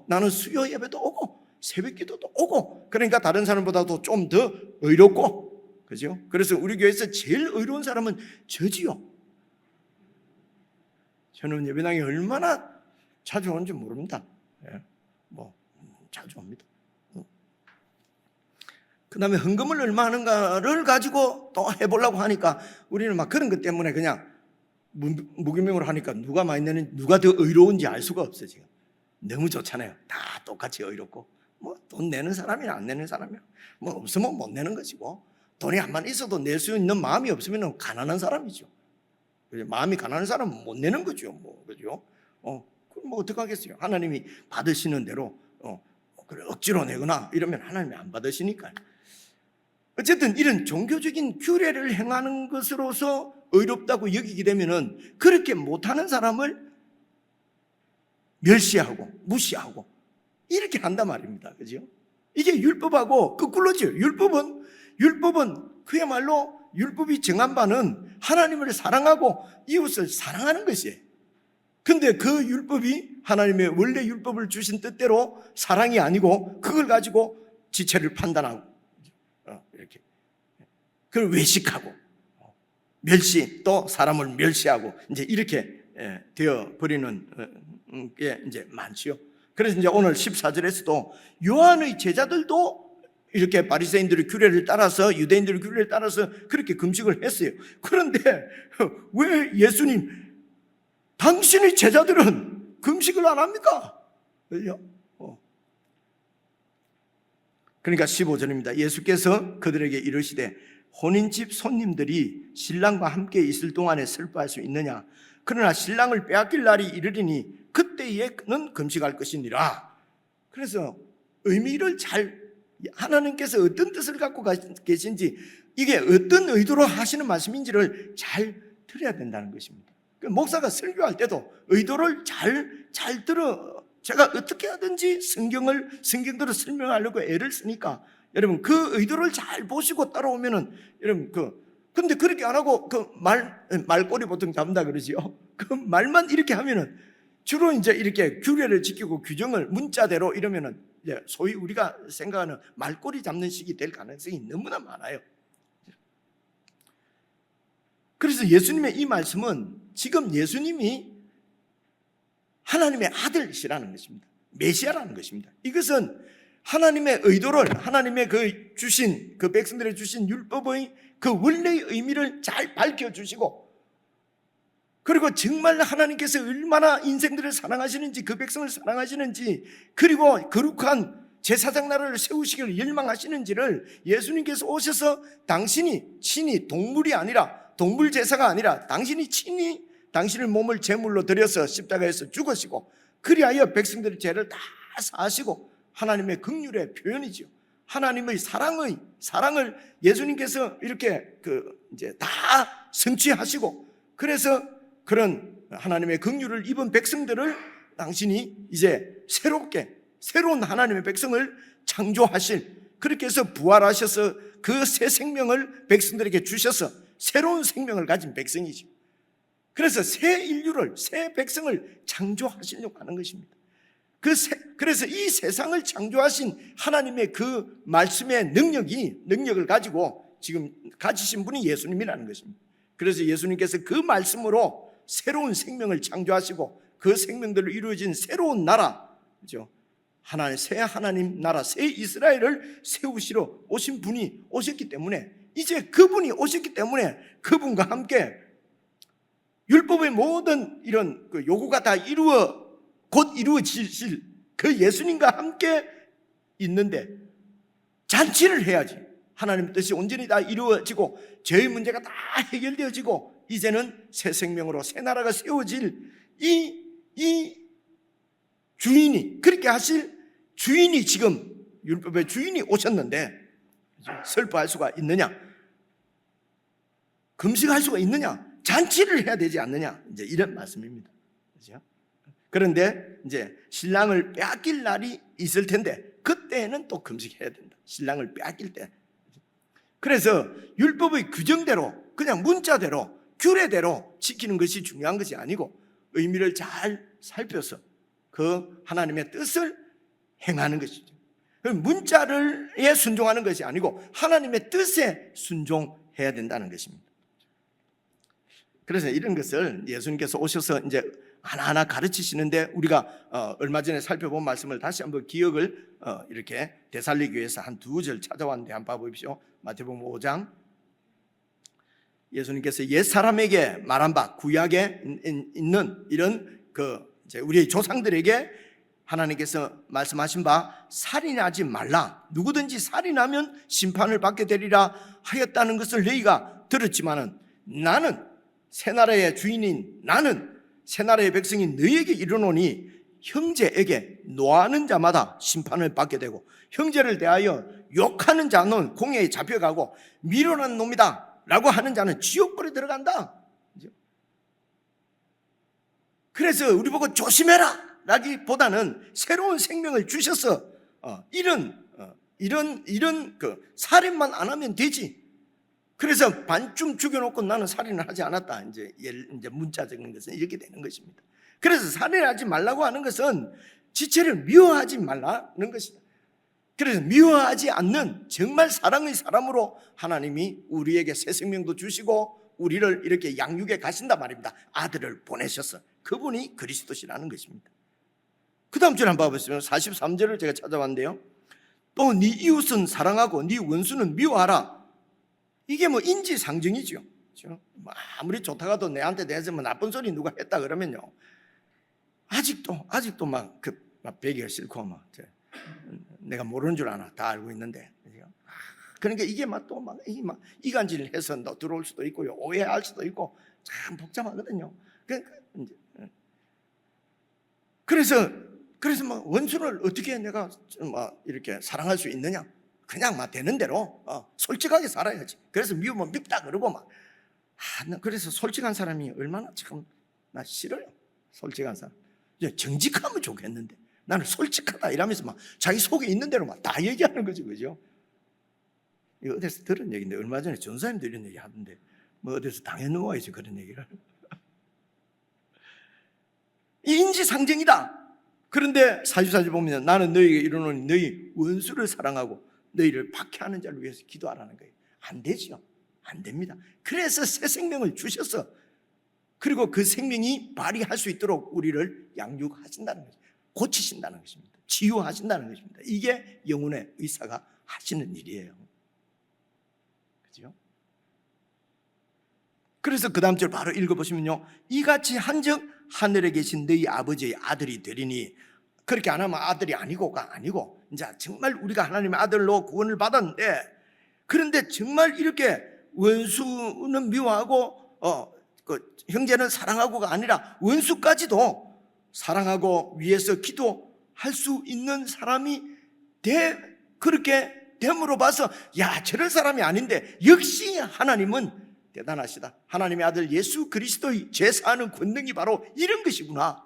나는 수요 예배도 오고 새벽 기도도 오고, 그러니까 다른 사람보다도 좀 더 의롭고, 그죠? 그래서 우리 교회에서 제일 의로운 사람은 저지요. 저는 예배당에 얼마나 자주 오는지 모릅니다. 자주 옵니다. 그 다음에 헌금을 얼마 하는가를 가지고 또 해보려고 하니까 우리는 막 그런 것 때문에 그냥 무기명으로 하니까 누가 많이 내는지, 누가 더 의로운지 알 수가 없어요. 지금 너무 좋잖아요. 다 똑같이 의롭고, 돈 내는 사람이나 안 내는 사람이나 없으면 못 내는 것이고, 돈이 한만 있어도 낼 수 있는 마음이 없으면 가난한 사람이죠. 마음이 가난한 사람은 못 내는 거죠. 그죠? 그럼 어떡하겠어요? 하나님이 받으시는 대로 그래 억지로 내거나 이러면 하나님이 안 받으시니까요. 어쨌든 이런 종교적인 규례를 행하는 것으로서 의롭다고 여기게 되면은 그렇게 못하는 사람을 멸시하고 무시하고 이렇게 한단 말입니다. 그죠? 이게 율법하고 거꾸로죠. 율법은 그야말로 율법이 정한 바는 하나님을 사랑하고 이웃을 사랑하는 것이에요. 근데 그 율법이 하나님의 원래 율법을 주신 뜻대로 사랑이 아니고 그걸 가지고 지체를 판단하고 이렇게 그걸 외식하고 멸시, 또 사람을 멸시하고 이제 이렇게 되어 버리는 게 이제 많지요. 그래서 이제 오늘 14절에서도 요한의 제자들도 이렇게 바리새인들의 규례를 따라서, 유대인들의 규례를 따라서 그렇게 금식을 했어요. 그런데 왜 예수님, 당신의 제자들은 금식을 안 합니까? 그러니까 15절입니다. 예수께서 그들에게 이르시되 혼인집 손님들이 신랑과 함께 있을 동안에 슬퍼할 수 있느냐? 그러나 신랑을 빼앗길 날이 이르리니 그때에는 금식할 것이니라. 그래서 의미를 잘, 하나님께서 어떤 뜻을 갖고 계신지, 이게 어떤 의도로 하시는 말씀인지를 잘 들어야 된다는 것입니다. 목사가 설교할 때도 의도를 잘 들어, 제가 어떻게 하든지 성경대로 설명하려고 애를 쓰니까 여러분 그 의도를 잘 보시고 따라오면은 여러분 근데 그렇게 안 하고 말꼬리 보통 잡는다 그러지요. 그 말만 이렇게 하면은 주로 이제 이렇게 규례를 지키고 규정을 문자대로 이러면은 이제 소위 우리가 생각하는 말꼬리 잡는 식이 될 가능성이 너무나 많아요. 그래서 예수님의 이 말씀은 지금 예수님이 하나님의 아들이시라는 것입니다. 메시아라는 것입니다. 이것은 하나님의 의도를, 하나님의 그 주신, 그 백성들의 주신 율법의 그 원래의 의미를 잘 밝혀주시고, 그리고 정말 하나님께서 얼마나 인생들을 사랑하시는지, 그 백성을 사랑하시는지, 그리고 거룩한 제사장 나라를 세우시기를 열망하시는지를 예수님께서 오셔서 당신이 친히 동물이 아니라, 동물 제사가 아니라 당신이 친히 당신의 몸을 제물로 드려서 십자가에서 죽으시고, 그리하여 백성들의 죄를 다 사하시고, 하나님의 긍휼의 표현이죠. 하나님의 사랑을 예수님께서 이렇게 이제 다 성취하시고, 그래서 그런 하나님의 긍휼을 입은 백성들을 당신이 이제 새로운 하나님의 백성을 창조하실, 그렇게 해서 부활하셔서 그 새 생명을 백성들에게 주셔서 새로운 생명을 가진 백성이죠. 그래서 새 인류를, 새 백성을 창조하시려고 하는 것입니다. 그래서 이 세상을 창조하신 하나님의 그 말씀의 능력을 가지고 지금 가지신 분이 예수님이라는 것입니다. 그래서 예수님께서 그 말씀으로 새로운 생명을 창조하시고, 그 생명들로 이루어진 새로운 나라, 그죠? 새 하나님 나라, 새 이스라엘을 세우시러 오신 분이 오셨기 때문에, 이제 그분이 오셨기 때문에 그분과 함께 율법의 모든 이런 그 요구가 다 곧 이루어질 그 예수님과 함께 있는데 잔치를 해야지. 하나님 뜻이 온전히 다 이루어지고 죄의 문제가 다 해결되어지고 이제는 새 생명으로 새 나라가 세워질 이 주인이, 그렇게 하실 주인이, 지금 율법의 주인이 오셨는데 슬퍼할 수가 있느냐? 금식할 수가 있느냐? 잔치를 해야 되지 않느냐? 이제 이런 말씀입니다. 그렇죠? 그런데 이제 신랑을 빼앗길 날이 있을 텐데 그때는 또 금식해야 된다. 신랑을 빼앗길 때. 그래서 율법의 규정대로, 그냥 문자대로, 규례대로 지키는 것이 중요한 것이 아니고 의미를 잘 살펴서 그 하나님의 뜻을 행하는 것이죠. 문자에 순종하는 것이 아니고 하나님의 뜻에 순종해야 된다는 것입니다. 그래서 이런 것을 예수님께서 오셔서 이제 하나하나 가르치시는데, 우리가 얼마 전에 살펴본 말씀을 다시 한번 기억을 이렇게 되살리기 위해서 한 2절 찾아왔는데 한번 봐보십시오. 마태복음 5장. 예수님께서 옛 사람에게 말한 바, 구약에 있는 이런 이제 우리 조상들에게 하나님께서 말씀하신 바, 살인하지 말라, 누구든지 살인하면 심판을 받게 되리라 하였다는 것을 너희가 들었지만은 나는 새나라의 주인인, 나는 새나라의 백성인 너희에게 이르노니 형제에게 노하는 자마다 심판을 받게 되고, 형제를 대하여 욕하는 자는 공회에 잡혀가고, 미련한 놈이다 라고 하는 자는 지옥불에 들어간다. 그래서 우리 보고 조심해라 라기보다는 새로운 생명을 주셔서 이런 살인만 안 하면 되지. 그래서 반쯤 죽여놓고 나는 살인을 하지 않았다. 이제 문자적인 것은 이렇게 되는 것입니다. 그래서 살인하지 말라고 하는 것은 지체를 미워하지 말라는 것이다. 그래서 미워하지 않는 정말 사랑의 사람으로 하나님이 우리에게 새 생명도 주시고 우리를 이렇게 양육해 가신단 말입니다. 아들을 보내셔서. 그분이 그리스도시라는 것입니다. 그 다음 절 한번 봐보시면 43절을 제가 찾아봤는데요. 또 네 이웃은 사랑하고 네 원수는 미워하라. 이게 뭐 인지상정이죠. 그렇죠? 아무리 좋다가도 내한테 대해서 뭐 나쁜 소리 누가 했다 그러면요, 아직도 막 배기가 싫고 내가 모르는 줄 아나 다 알고 있는데. 그러니까 이게 막 이간질을 해서 너 들어올 수도 있고요, 오해할 수도 있고 참 복잡하거든요. 그래서 막 원수를 어떻게 내가 이렇게 사랑할 수 있느냐? 그냥 되는 대로 솔직하게 살아야지. 그래서 미우면 밉다 그러고 그래서 솔직한 사람이 얼마나 참 나 싫어요. 솔직한 사람. 정직하면 좋겠는데 나는 솔직하다 이러면서 자기 속에 있는 대로 다 얘기하는 거죠, 그죠? 이거 어디서 들은 얘기인데, 얼마 전에 전사님도 이런 얘기 하던데 어디서 당해 누워야지 그런 얘기를. 이 인지상정이다. 그런데 44절 보면 나는 너희에게 이르노니 너희 원수를 사랑하고 너희를 박해하는 자를 위해서 기도하라는 거예요. 안 되죠. 안 됩니다. 그래서 새 생명을 주셔서 그리고 그 생명이 발휘할 수 있도록 우리를 양육하신다는 거죠. 고치신다는 것입니다. 치유하신다는 것입니다. 이게 영혼의 의사가 하시는 일이에요. 그죠? 그래서 그 다음 절 바로 읽어보시면요, 이같이 한즉 하늘에 계신 너희 아버지의 아들이 되리니, 그렇게 안 하면 아들이 아니고가 아니고 이제 정말 우리가 하나님의 아들로 구원을 받았는데, 그런데 정말 이렇게 원수는 미워하고 그 형제는 사랑하고가 아니라 원수까지도 사랑하고 위해서 기도할 수 있는 사람이 그렇게 됨으로 봐서 야, 저럴 사람이 아닌데 역시 하나님은 대단하시다. 하나님의 아들 예수 그리스도의 죄사하는 권능이 바로 이런 것이구나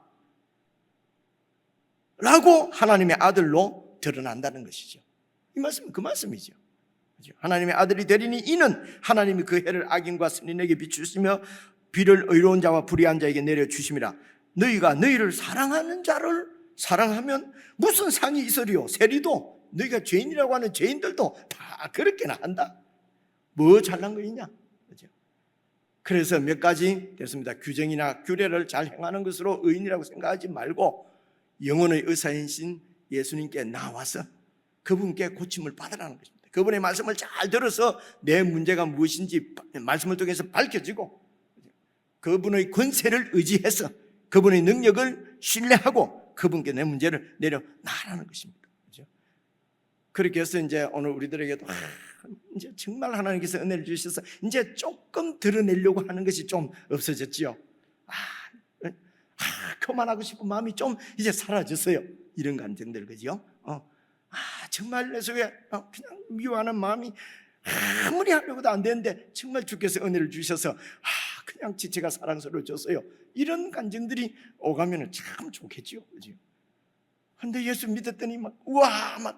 라고 하나님의 아들로 드러난다는 것이죠. 이 말씀은 그 말씀이죠. 하나님의 아들이 되리니 이는 하나님이 그 해를 악인과 선인에게 비추시며 비를 의로운 자와 불의한 자에게 내려주심이라. 너희가 너희를 사랑하는 자를 사랑하면 무슨 상이 있으리요? 세리도 너희가 죄인이라고 하는 죄인들도 다 그렇게나 한다. 뭐 잘난 거 있냐? 그렇죠? 그래서 몇 가지 됐습니다. 규정이나 규례를 잘 행하는 것으로 의인이라고 생각하지 말고 영혼의 의사이신 예수님께 나와서 그분께 고침을 받으라는 것입니다. 그분의 말씀을 잘 들어서 내 문제가 무엇인지 말씀을 통해서 밝혀지고 그분의 권세를 의지해서 그분의 능력을 신뢰하고 그분께 내 문제를 내려놔라는 것입니다. 그렇죠? 그렇게 해서 이제 오늘 우리들에게도 이제 정말 하나님께서 은혜를 주셔서 이제 조금 드러내려고 하는 것이 좀 없어졌지요. 그만하고 싶은 마음이 좀 이제 사라졌어요. 이런 감정들, 그죠? 정말 내 속에 그냥 미워하는 마음이 아무리 하려고도 안 되는데 정말 주께서 은혜를 주셔서 그냥 지체가 사랑스러워졌어요. 이런 감정들이 오가면 참 좋겠죠, 그죠? 근데 예수 믿었더니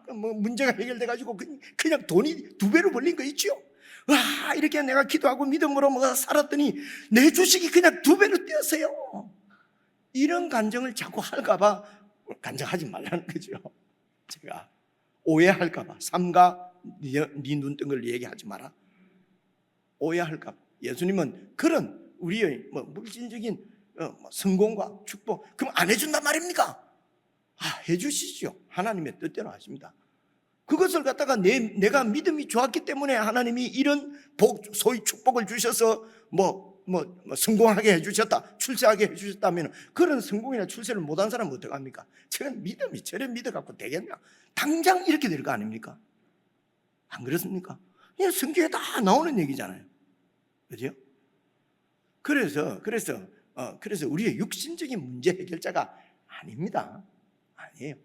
문제가 해결돼가지고 그냥 돈이 2배로 벌린 거 있죠? 이렇게 내가 기도하고 믿음으로 살았더니 내 주식이 그냥 2배로 뛰었어요. 이런 감정을 자꾸 할까봐 간증하지 말라는 거죠. 제가 오해할까봐 삼가 네 눈뜬 걸 얘기하지 마라. 오해할까봐. 예수님은 그런 우리의 물질적인 성공과 축복 그럼 안 해준단 말입니까? 해주시죠. 하나님의 뜻대로 하십니다. 그것을 갖다가 내가 믿음이 좋았기 때문에 하나님이 이런 소위 축복을 주셔서 성공하게 해주셨다, 출세하게 해주셨다면 그런 성공이나 출세를 못한 사람은 어떡합니까? 저는 믿음이 저래 믿어갖고 되겠냐? 당장 이렇게 될 거 아닙니까? 안 그렇습니까? 그냥 성경에 다 나오는 얘기잖아요. 그죠? 그래서 우리의 육신적인 문제 해결자가 아닙니다. 아니에요.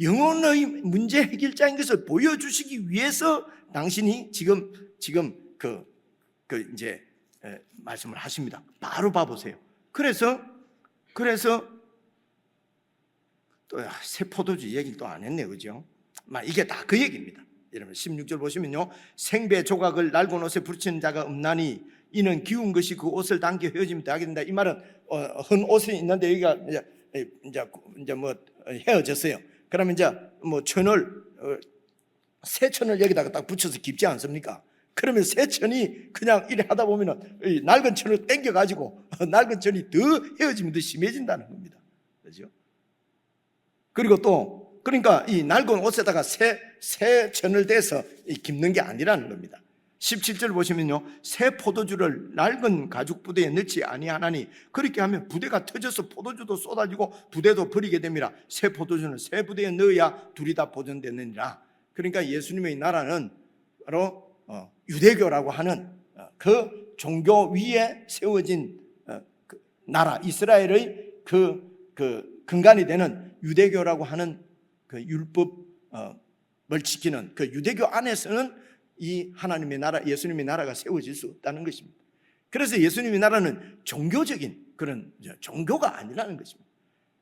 영혼의 문제 해결자인 것을 보여주시기 위해서 당신이 지금 이제 말씀을 하십니다. 바로 봐보세요. 그래서 또 새 포도주 얘기를 또 안 했네요, 그죠? 이게 다 그 얘기입니다. 여러분 16절 보시면요, 생배 조각을 낡은 옷에 붙이는 자가 없나니 이는 기운 것이 그 옷을 당겨 헤어지면 하게 된다. 이 말은 헌 옷이 있는데 여기가 이제 헤어졌어요. 그러면 이제 새 천을 여기다가 딱 붙여서 깁지 않습니까? 그러면 새 천이 그냥 이래 하다 보면은 낡은 천을 당겨 가지고 낡은 천이 더 헤어지면 더 심해진다는 겁니다. 그렇죠? 그리고 또 그러니까 이 낡은 옷에다가 새 천을 대서 깁는 게 아니라는 겁니다. 17절 보시면요, 새 포도주를 낡은 가죽 부대에 넣지 아니하나니 그렇게 하면 부대가 터져서 포도주도 쏟아지고 부대도 버리게 됩니다. 새 포도주는 새 부대에 넣어야 둘이 다 보존되느니라. 그러니까 예수님의 나라는 바로 유대교라고 하는 그 종교 위에 세워진 그 나라, 이스라엘의 그 근간이 되는 유대교라고 하는 그 율법을 지키는 그 유대교 안에서는 이 하나님의 나라, 예수님의 나라가 세워질 수 없다는 것입니다. 그래서 예수님의 나라는 종교적인 그런 종교가 아니라는 것입니다.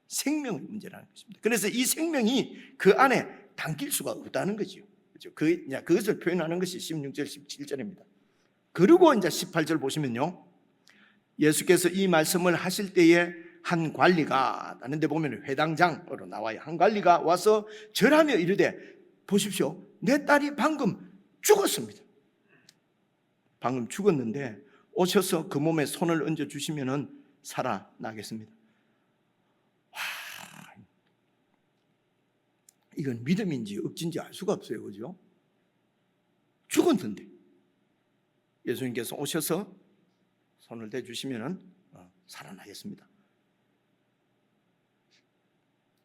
생명의 문제라는 것입니다. 그래서 이 생명이 그 안에 담길 수가 없다는 거죠. 그것을 표현하는 것이 16절, 17절입니다. 그리고 이제 18절 보시면요, 예수께서 이 말씀을 하실 때에 한 관리가 다른 데 보면 회당장으로 나와요. 한 관리가 와서 절하며 이르되 보십시오. 내 딸이 방금 죽었습니다. 방금 죽었는데 오셔서 그 몸에 손을 얹어 주시면은 살아나겠습니다. 와, 이건 믿음인지 억지인지 알 수가 없어요. 그죠? 죽었는데 예수님께서 오셔서 손을 대주시면은 살아나겠습니다.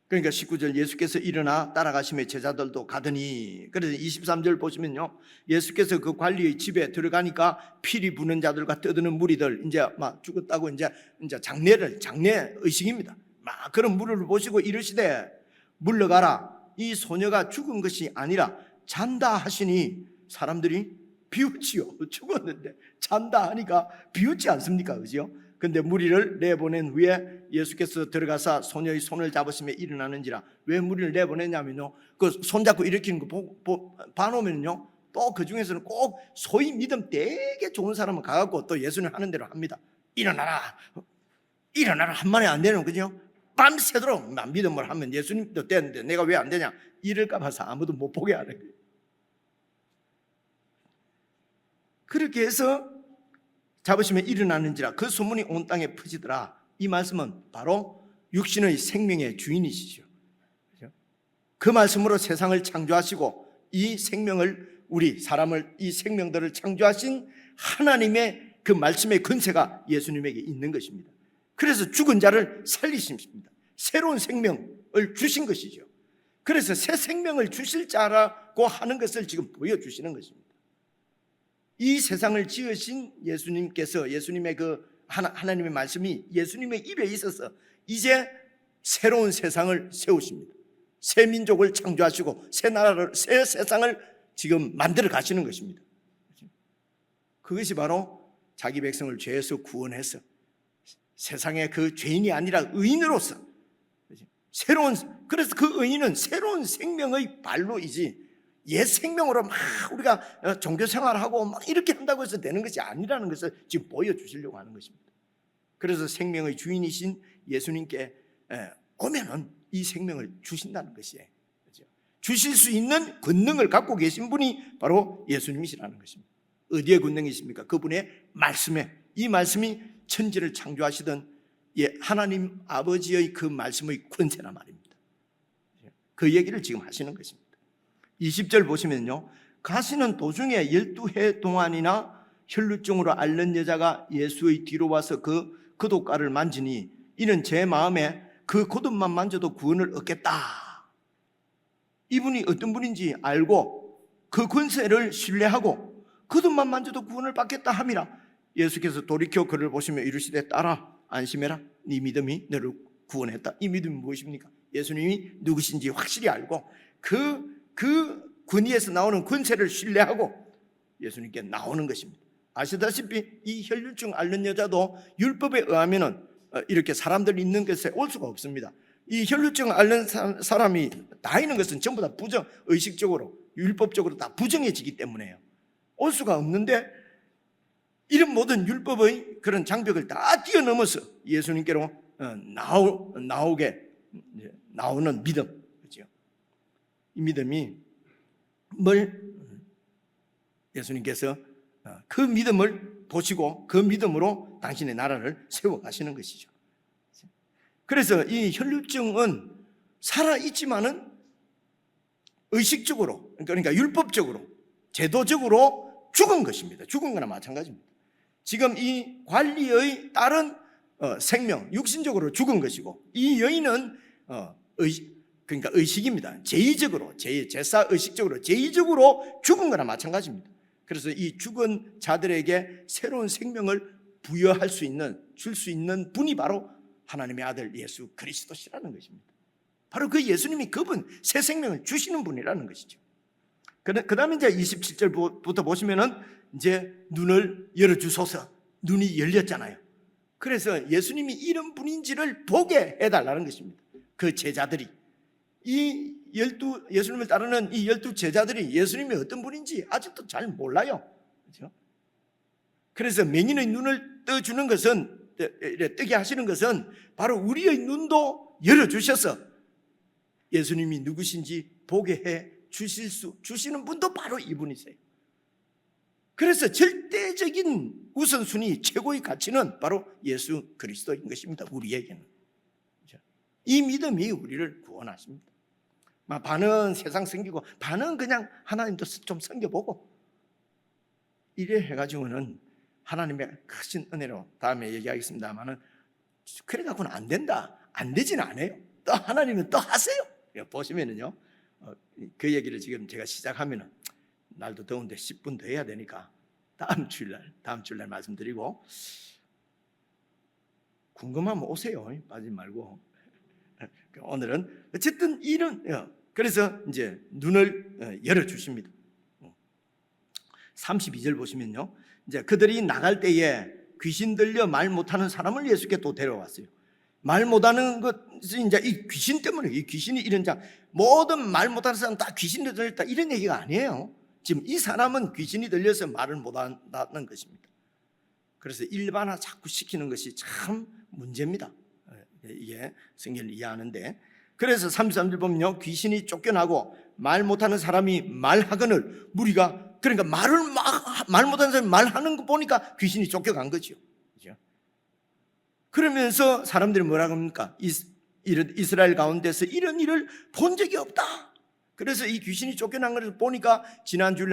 그러니까 19절 예수께서 일어나 따라가시며 제자들도 가더니, 그래서 23절 보시면요, 예수께서 그 관리의 집에 들어가니까 피리 부는 자들과 떠드는 무리들, 이제 막 죽었다고 이제 장례 의식입니다. 막 그런 무리를 보시고 이르시되 물러가라, 이 소녀가 죽은 것이 아니라 잔다 하시니 사람들이 비웃지요. 죽었는데 잔다 하니까 비웃지 않습니까? 그죠? 근데 무리를 내보낸 후에 예수께서 들어가사 소녀의 손을 잡으시며 일어나는지라. 왜 무리를 내보냈냐면요, 그 손잡고 일으키는 거 봐놓으면요, 또 그 중에서는 꼭 소위 믿음 되게 좋은 사람은 가갖고 또 예수님 하는 대로 합니다. 일어나라 한마디 안 되는 거죠. 밤새도록 믿음을 하면 예수님도 되는데 내가 왜 안 되냐, 이럴까 봐서 아무도 못 보게 하는 거예요. 그렇게 해서 잡으시면 일어나는지라 그 소문이 온 땅에 퍼지더라. 이 말씀은 바로 육신의 생명의 주인이시죠. 그 말씀으로 세상을 창조하시고 이 생명을, 우리 사람을, 이 생명들을 창조하신 하나님의 그 말씀의 근세가 예수님에게 있는 것입니다. 그래서 죽은 자를 살리십니다. 새로운 생명을 주신 것이죠. 그래서 새 생명을 주실 자라고 하는 것을 지금 보여주시는 것입니다. 이 세상을 지으신 예수님께서, 예수님의 그 하나님의 말씀이 예수님의 입에 있어서 이제 새로운 세상을 세우십니다. 새 민족을 창조하시고 새 나라를, 새 세상을 지금 만들어 가시는 것입니다. 그것이 바로 자기 백성을 죄에서 구원해서 세상의 그 죄인이 아니라 의인으로서 새로운, 그래서 그 의인은 새로운 생명의 발로이지 옛 생명으로 막 우리가 종교 생활하고 막 이렇게 한다고 해서 되는 것이 아니라는 것을 지금 보여주시려고 하는 것입니다. 그래서 생명의 주인이신 예수님께 오면은 이 생명을 주신다는 것이에요. 주실 수 있는 권능을 갖고 계신 분이 바로 예수님이시라는 것입니다. 어디에 권능이십니까? 그분의 말씀에. 이 말씀이 천지를 창조하시던 하나님 아버지의 그 말씀의 권세란 말입니다. 그 얘기를 지금 하시는 것입니다. 20절 보시면요, 가시는 도중에 12해 동안이나 혈루증으로 앓는 여자가 예수의 뒤로 와서 그 겉옷가를 만지니 이는 제 마음에 그 겉옷만 만져도 구원을 얻겠다. 이분이 어떤 분인지 알고 그 권세를 신뢰하고 겉옷만 만져도 구원을 받겠다 함이라. 예수께서 돌이켜 그를 보시며 이르시되 딸아 안심해라, 네 믿음이 너를 구원했다. 이 믿음이 무엇입니까? 예수님이 누구신지 확실히 알고 그 권위에서 나오는 권세를 신뢰하고 예수님께 나오는 것입니다. 아시다시피 이 혈루증 앓는 여자도 율법에 의하면은 이렇게 사람들이 있는 곳에 올 수가 없습니다. 이 혈루증 앓는 사람이 다 있는 것은 전부 다 부정, 의식적으로 율법적으로 다 부정해지기 때문에요. 올 수가 없는데 이런 모든 율법의 그런 장벽을 다 뛰어넘어서 예수님께로 나오는 믿음. 이 믿음이 예수님께서 그 믿음을 보시고 그 믿음으로 당신의 나라를 세워가시는 것이죠. 그래서 이 혈루증은 살아있지만은 의식적으로, 그러니까 율법적으로, 제도적으로 죽은 것입니다. 죽은 거나 마찬가지입니다. 지금 이 관리의 딸은 생명, 육신적으로 죽은 것이고, 이 여인은 그러니까 의식입니다. 제의적으로, 제사 의식적으로, 제의적으로 죽은 거나 마찬가지입니다. 그래서 이 죽은 자들에게 새로운 생명을 부여할 수 있는, 줄 수 있는 분이 바로 하나님의 아들 예수 그리스도시라는 것입니다. 바로 그 예수님이 그분, 새 생명을 주시는 분이라는 것이죠. 그 다음에 이제 27절부터 보시면은 이제 눈을 열어주소서, 눈이 열렸잖아요. 그래서 예수님이 이런 분인지를 보게 해달라는 것입니다. 그 제자들이, 예수님을 따르는 이 12 제자들이 예수님이 어떤 분인지 아직도 잘 몰라요. 그렇죠? 그래서 맹인의 눈을 떠주는 것은 뜨게 하시는 것은 바로 우리의 눈도 열어주셔서 예수님이 누구신지 보게 해 주시는 분도 바로 이분이세요. 그래서 절대적인 우선순위, 최고의 가치는 바로 예수 그리스도인 것입니다. 우리에게는. 이 믿음이 우리를 구원하십니다. 반은 세상 섬기고 반은 그냥 하나님도 좀 섬겨보고 이래 해가지고는 하나님의 크신 은혜로 다음에 얘기하겠습니다만은 그래 갖고는 안 된다, 안 되지는 않아요. 또 하나님은 또 하세요. 보시면은요, 그 얘기를 지금 제가 시작하면은 날도 더운데 10분 더 해야 되니까 다음 주일날 말씀드리고, 궁금하면 오세요. 빠지지 말고. 오늘은 어쨌든 이런, 그래서 이제 눈을 열어주십니다. 32절 보시면요, 이제 그들이 나갈 때에 귀신 들려 말 못하는 사람을 예수께 또 데려왔어요. 말 못하는 것이 이제 이 귀신 때문에, 이 귀신이 이런 모든 말 못하는 사람 다 귀신이 들렸다 이런 얘기가 아니에요. 지금 이 사람은 귀신이 들려서 말을 못한다는 것입니다. 그래서 일반화 자꾸 시키는 것이 참 문제입니다. 이게 성경을 이해하는데, 그래서 33절 보면요, 귀신이 쫓겨나고 말 못하는 사람이 말하거늘 무리가, 그러니까 말 못하는 사람이 말하는 거 보니까 귀신이 쫓겨간 거죠. 그렇죠? 그러면서 사람들이 뭐라고 합니까? 이스라엘 가운데서 이런 일을 본 적이 없다. 그래서 이 귀신이 쫓겨난 것을 보니까 지난주에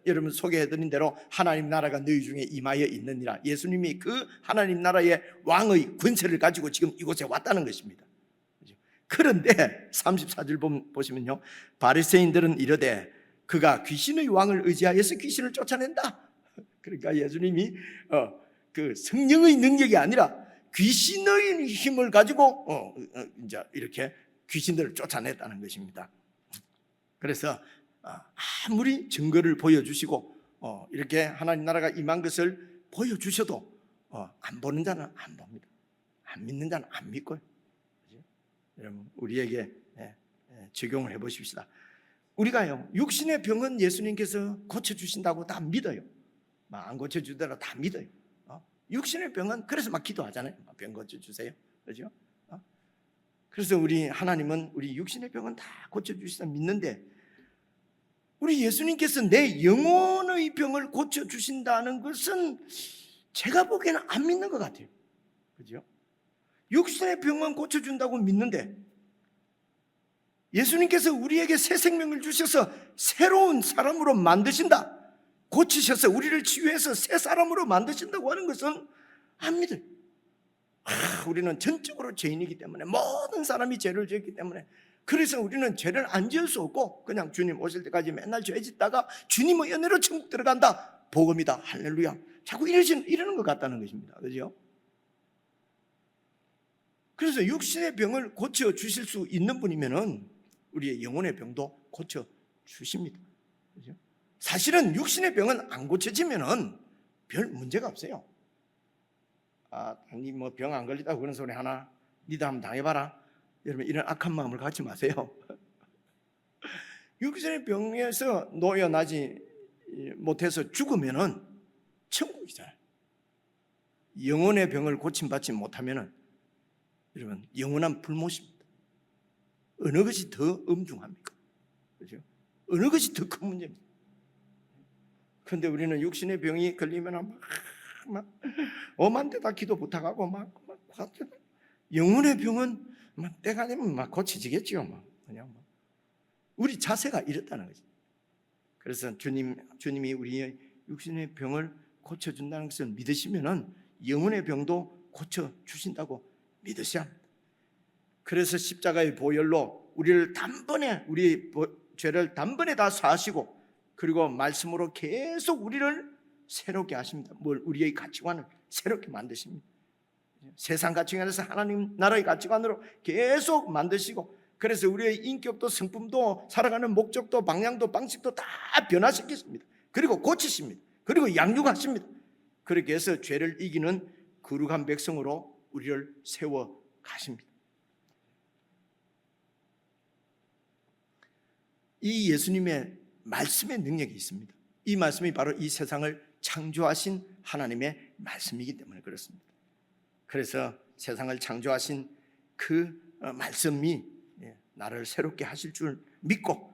여러분 소개해드린 대로 하나님 나라가 너희 중에 임하여 있느니라, 예수님이 그 하나님 나라의 왕의 권세를 가지고 지금 이곳에 왔다는 것입니다. 그런데 34절 보시면요, 바리새인들은 이르되 그가 귀신의 왕을 의지하여서 귀신을 쫓아낸다. 그러니까 예수님이 그 성령의 능력이 아니라 귀신의 힘을 가지고 이제 이렇게 귀신들을 쫓아냈다는 것입니다. 그래서 아무리 증거를 보여주시고 이렇게 하나님 나라가 임한 것을 보여주셔도 안 보는 자는 안 봅니다. 안 믿는 자는 안 믿고요. 여러분, 우리에게 적용을 해보십시다. 우리가요, 육신의 병은 예수님께서 고쳐주신다고 다 믿어요. 안 고쳐주더라도 다 믿어요. 육신의 병은 그래서 막 기도하잖아요. 병 고쳐주세요. 그렇죠? 그래서 우리 하나님은 우리 육신의 병은 다 고쳐주시다 믿는데, 우리 예수님께서 내 영혼의 병을 고쳐주신다는 것은 제가 보기에는 안 믿는 것 같아요. 그죠? 육신의 병은 고쳐준다고 믿는데, 예수님께서 우리에게 새 생명을 주셔서 새로운 사람으로 만드신다, 고치셔서 우리를 치유해서 새 사람으로 만드신다고 하는 것은 안 믿어요. 우리는 전적으로 죄인이기 때문에, 모든 사람이 죄를 지었기 때문에, 그래서 우리는 죄를 안 지을 수 없고 그냥 주님 오실 때까지 맨날 죄 짓다가 주님의 은혜로 천국 들어간다, 복음이다, 할렐루야, 자꾸 이러는 것 같다는 것입니다. 그죠? 그래서 육신의 병을 고쳐주실 수 있는 분이면은 우리의 영혼의 병도 고쳐주십니다. 그죠? 사실은 육신의 병은 안 고쳐지면은 별 문제가 없어요. 니 뭐 병 안 걸리다고 그런 소리 하나, 니도 한번 당해봐라. 여러분, 이런 악한 마음을 갖지 마세요. 육신의 병에서 놓여나지 못해서 죽으면은 천국이잖아요. 영혼의 병을 고침받지 못하면은 여러분, 영원한 불못입니다. 어느 것이 더 엄중합니까? 그렇죠? 어느 것이 더 큰 문제입니다. 그런데 우리는 육신의 병이 걸리면 막 엄한 데다 기도 부탁하고 막 영혼의 병은 막 때가 되면 막 고쳐지겠죠. 그냥 우리 자세가 이렇다는 거죠. 그래서 주님이 우리의 육신의 병을 고쳐준다는 것을 믿으시면은 영혼의 병도 고쳐주신다고 믿으셔야 합니다. 그래서 십자가의 보혈로 우리를 단번에, 우리 죄를 단번에 다 사하시고, 그리고 말씀으로 계속 우리를 새롭게 하십니다. 우리의 가치관을 새롭게 만드십니다. 세상 가치관에서 하나님 나라의 가치관으로 계속 만드시고, 그래서 우리의 인격도 성품도 살아가는 목적도 방향도 방식도 다 변화시키십니다. 그리고 고치십니다. 그리고 양육하십니다. 그렇게 해서 죄를 이기는 거룩한 백성으로 우리를 세워 가십니다. 이 예수님의 말씀의 능력이 있습니다. 이 말씀이 바로 이 세상을 창조하신 하나님의 말씀이기 때문에 그렇습니다. 그래서 세상을 창조하신 그 말씀이 나를 새롭게 하실 줄 믿고,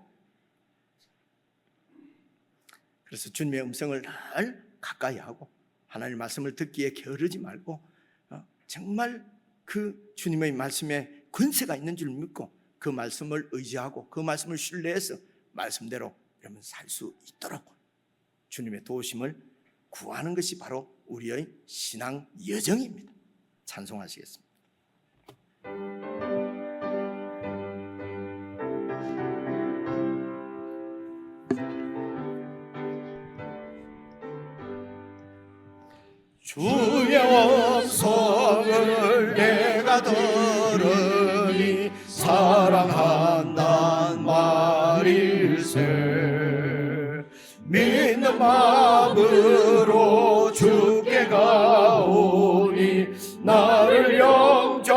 그래서 주님의 음성을 늘 가까이 하고 하나님의 말씀을 듣기에 게으르지 말고 정말 그 주님의 말씀에 권세가 있는 줄 믿고 그 말씀을 의지하고 그 말씀을 신뢰해서 말씀대로 여러분 살 수 있도록 주님의 도우심을 구하는 것이 바로 우리의 신앙 여정입니다. 찬송하시겠습니다. 주의 음성을 내가 들으니 사랑한단 말일세. 믿는 마음으로 주께 가오니 나를 영접하소서.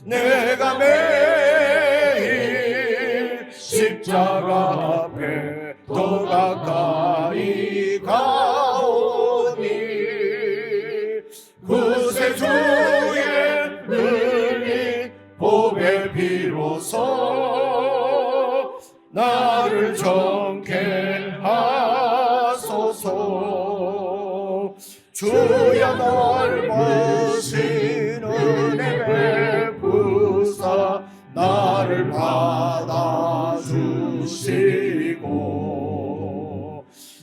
내가 매일 십자가 앞에 더 가까이 가오니 구세주의 흘린 보배 비로소 나를 정케 하소서. 주여 넓으신 은혜 베푸사 나를 받아주시고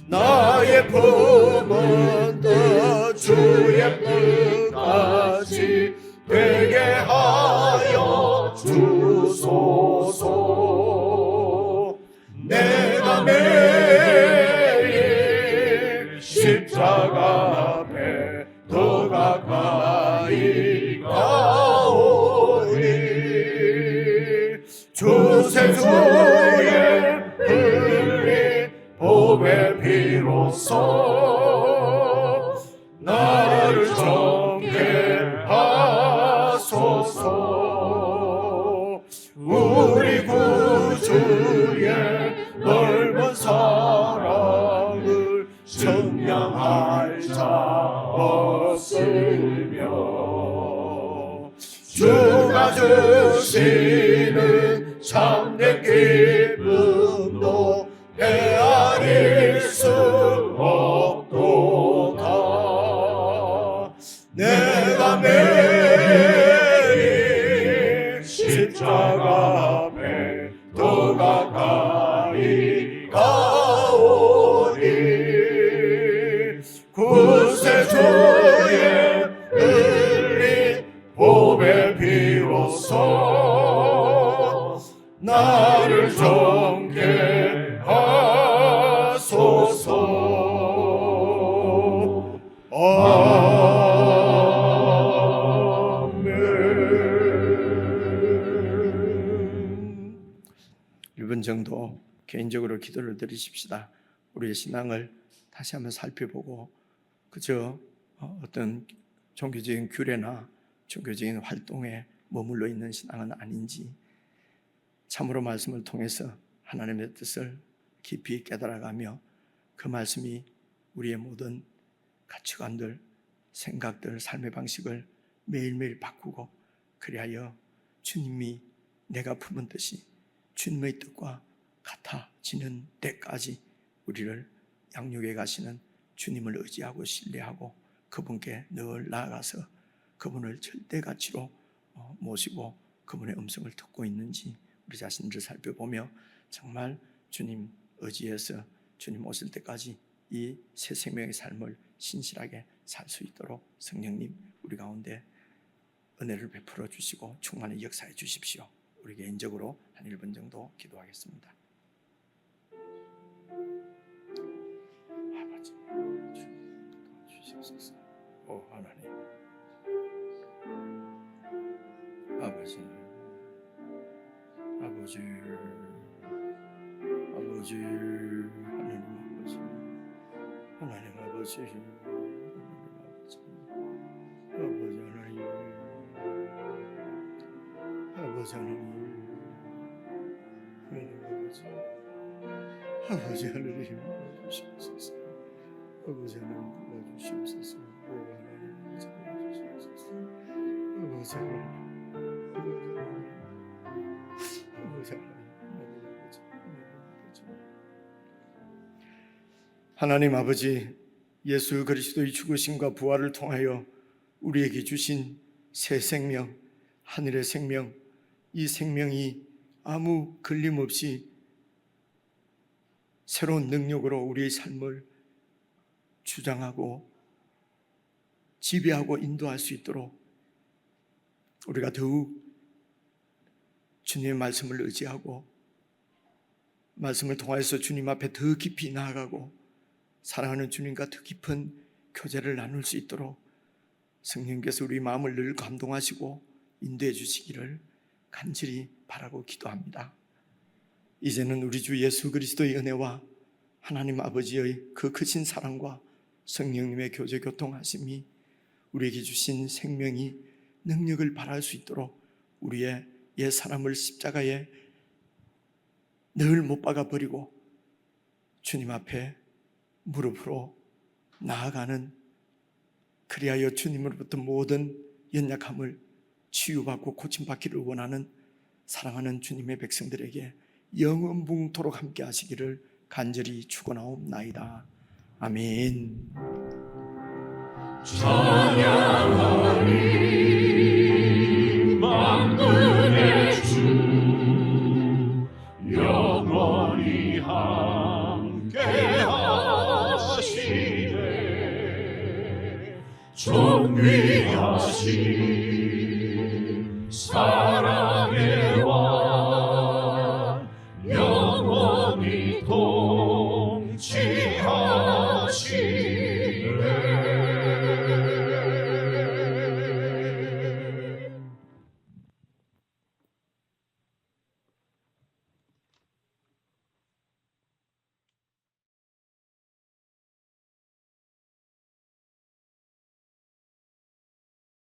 나의 품은 뜻 주의 뜻같이 되게 하여 주소서. 내가 매일 십자가 앞에 더 가까이 가오니 주세주의 흘린 보배 비로소 나를 정케 하소서. 우리 구주의 넓은 사랑을 증명할 자 없으며 주가 주시는 참된 기쁨도 헤아릴 수 없도다. 내가 매일 십자가 앞에 더 가까이 가오니 구세주의 흘린 보배 비로소 나를 정케 하소서. 아멘. 1분 정도 개인적으로 기도를 드리십시다. 우리의 신앙을 다시 한번 살펴보고 그저 어떤 종교적인 규례나 종교적인 활동에 머물러 있는 신앙은 아닌지, 참으로 말씀을 통해서 하나님의 뜻을 깊이 깨달아가며 그 말씀이 우리의 모든 가치관들, 생각들, 삶의 방식을 매일매일 바꾸고, 그리하여 주님이 내가 품은 뜻이 주님의 뜻과 같아지는 때까지 우리를 양육해 가시는 주님을 의지하고 신뢰하고 그분께 늘 나아가서 그분을 절대 가치로 모시고 그분의 음성을 듣고 있는지 우리 자신들을 살펴보며 정말 주님 의지해서 주님 오실 때까지 이 새 생명의 삶을 신실하게 살 수 있도록 성령님 우리 가운데 은혜를 베풀어 주시고 충만히 역사해 주십시오. 우리 개인적으로 한 1분 정도 기도하겠습니다. 아버지 주시옵소서. 오 하나님, 아버지 하나님 아버지, 하나님 아버지, 아버지 하나님, 아버지 하나님 도와주시옵소서. 아버지 하나님 주시옵소서. 하나님 아버지, 예수 그리스도의 죽으심과 부활을 통하여 우리에게 주신 새 생명, 하늘의 생명, 이 생명이 아무 걸림없이 새로운 능력으로 우리의 삶을 주장하고 지배하고 인도할 수 있도록 우리가 더욱 주님의 말씀을 의지하고 말씀을 통해서 주님 앞에 더 깊이 나아가고 사랑하는 주님과 더 깊은 교제를 나눌 수 있도록 성령께서 우리 마음을 늘 감동하시고 인도해 주시기를 간절히 바라고 기도합니다. 이제는 우리 주 예수 그리스도의 은혜와 하나님 아버지의 그 크신 사랑과 성령님의 교제 교통하심이 우리에게 주신 생명이 능력을 발할 수 있도록 우리의 옛 사람을 십자가에 늘 못 박아 버리고 주님 앞에 무릎으로 나아가는, 그리하여 주님으로부터 모든 연약함을 치유받고 고침받기를 원하는 사랑하는 주님의 백성들에게 영원붕토록 함께 하시기를 간절히 축원하옵나이다. 아멘. 찬양하리 만군의 주 영원히 함께 하시네. 존귀하신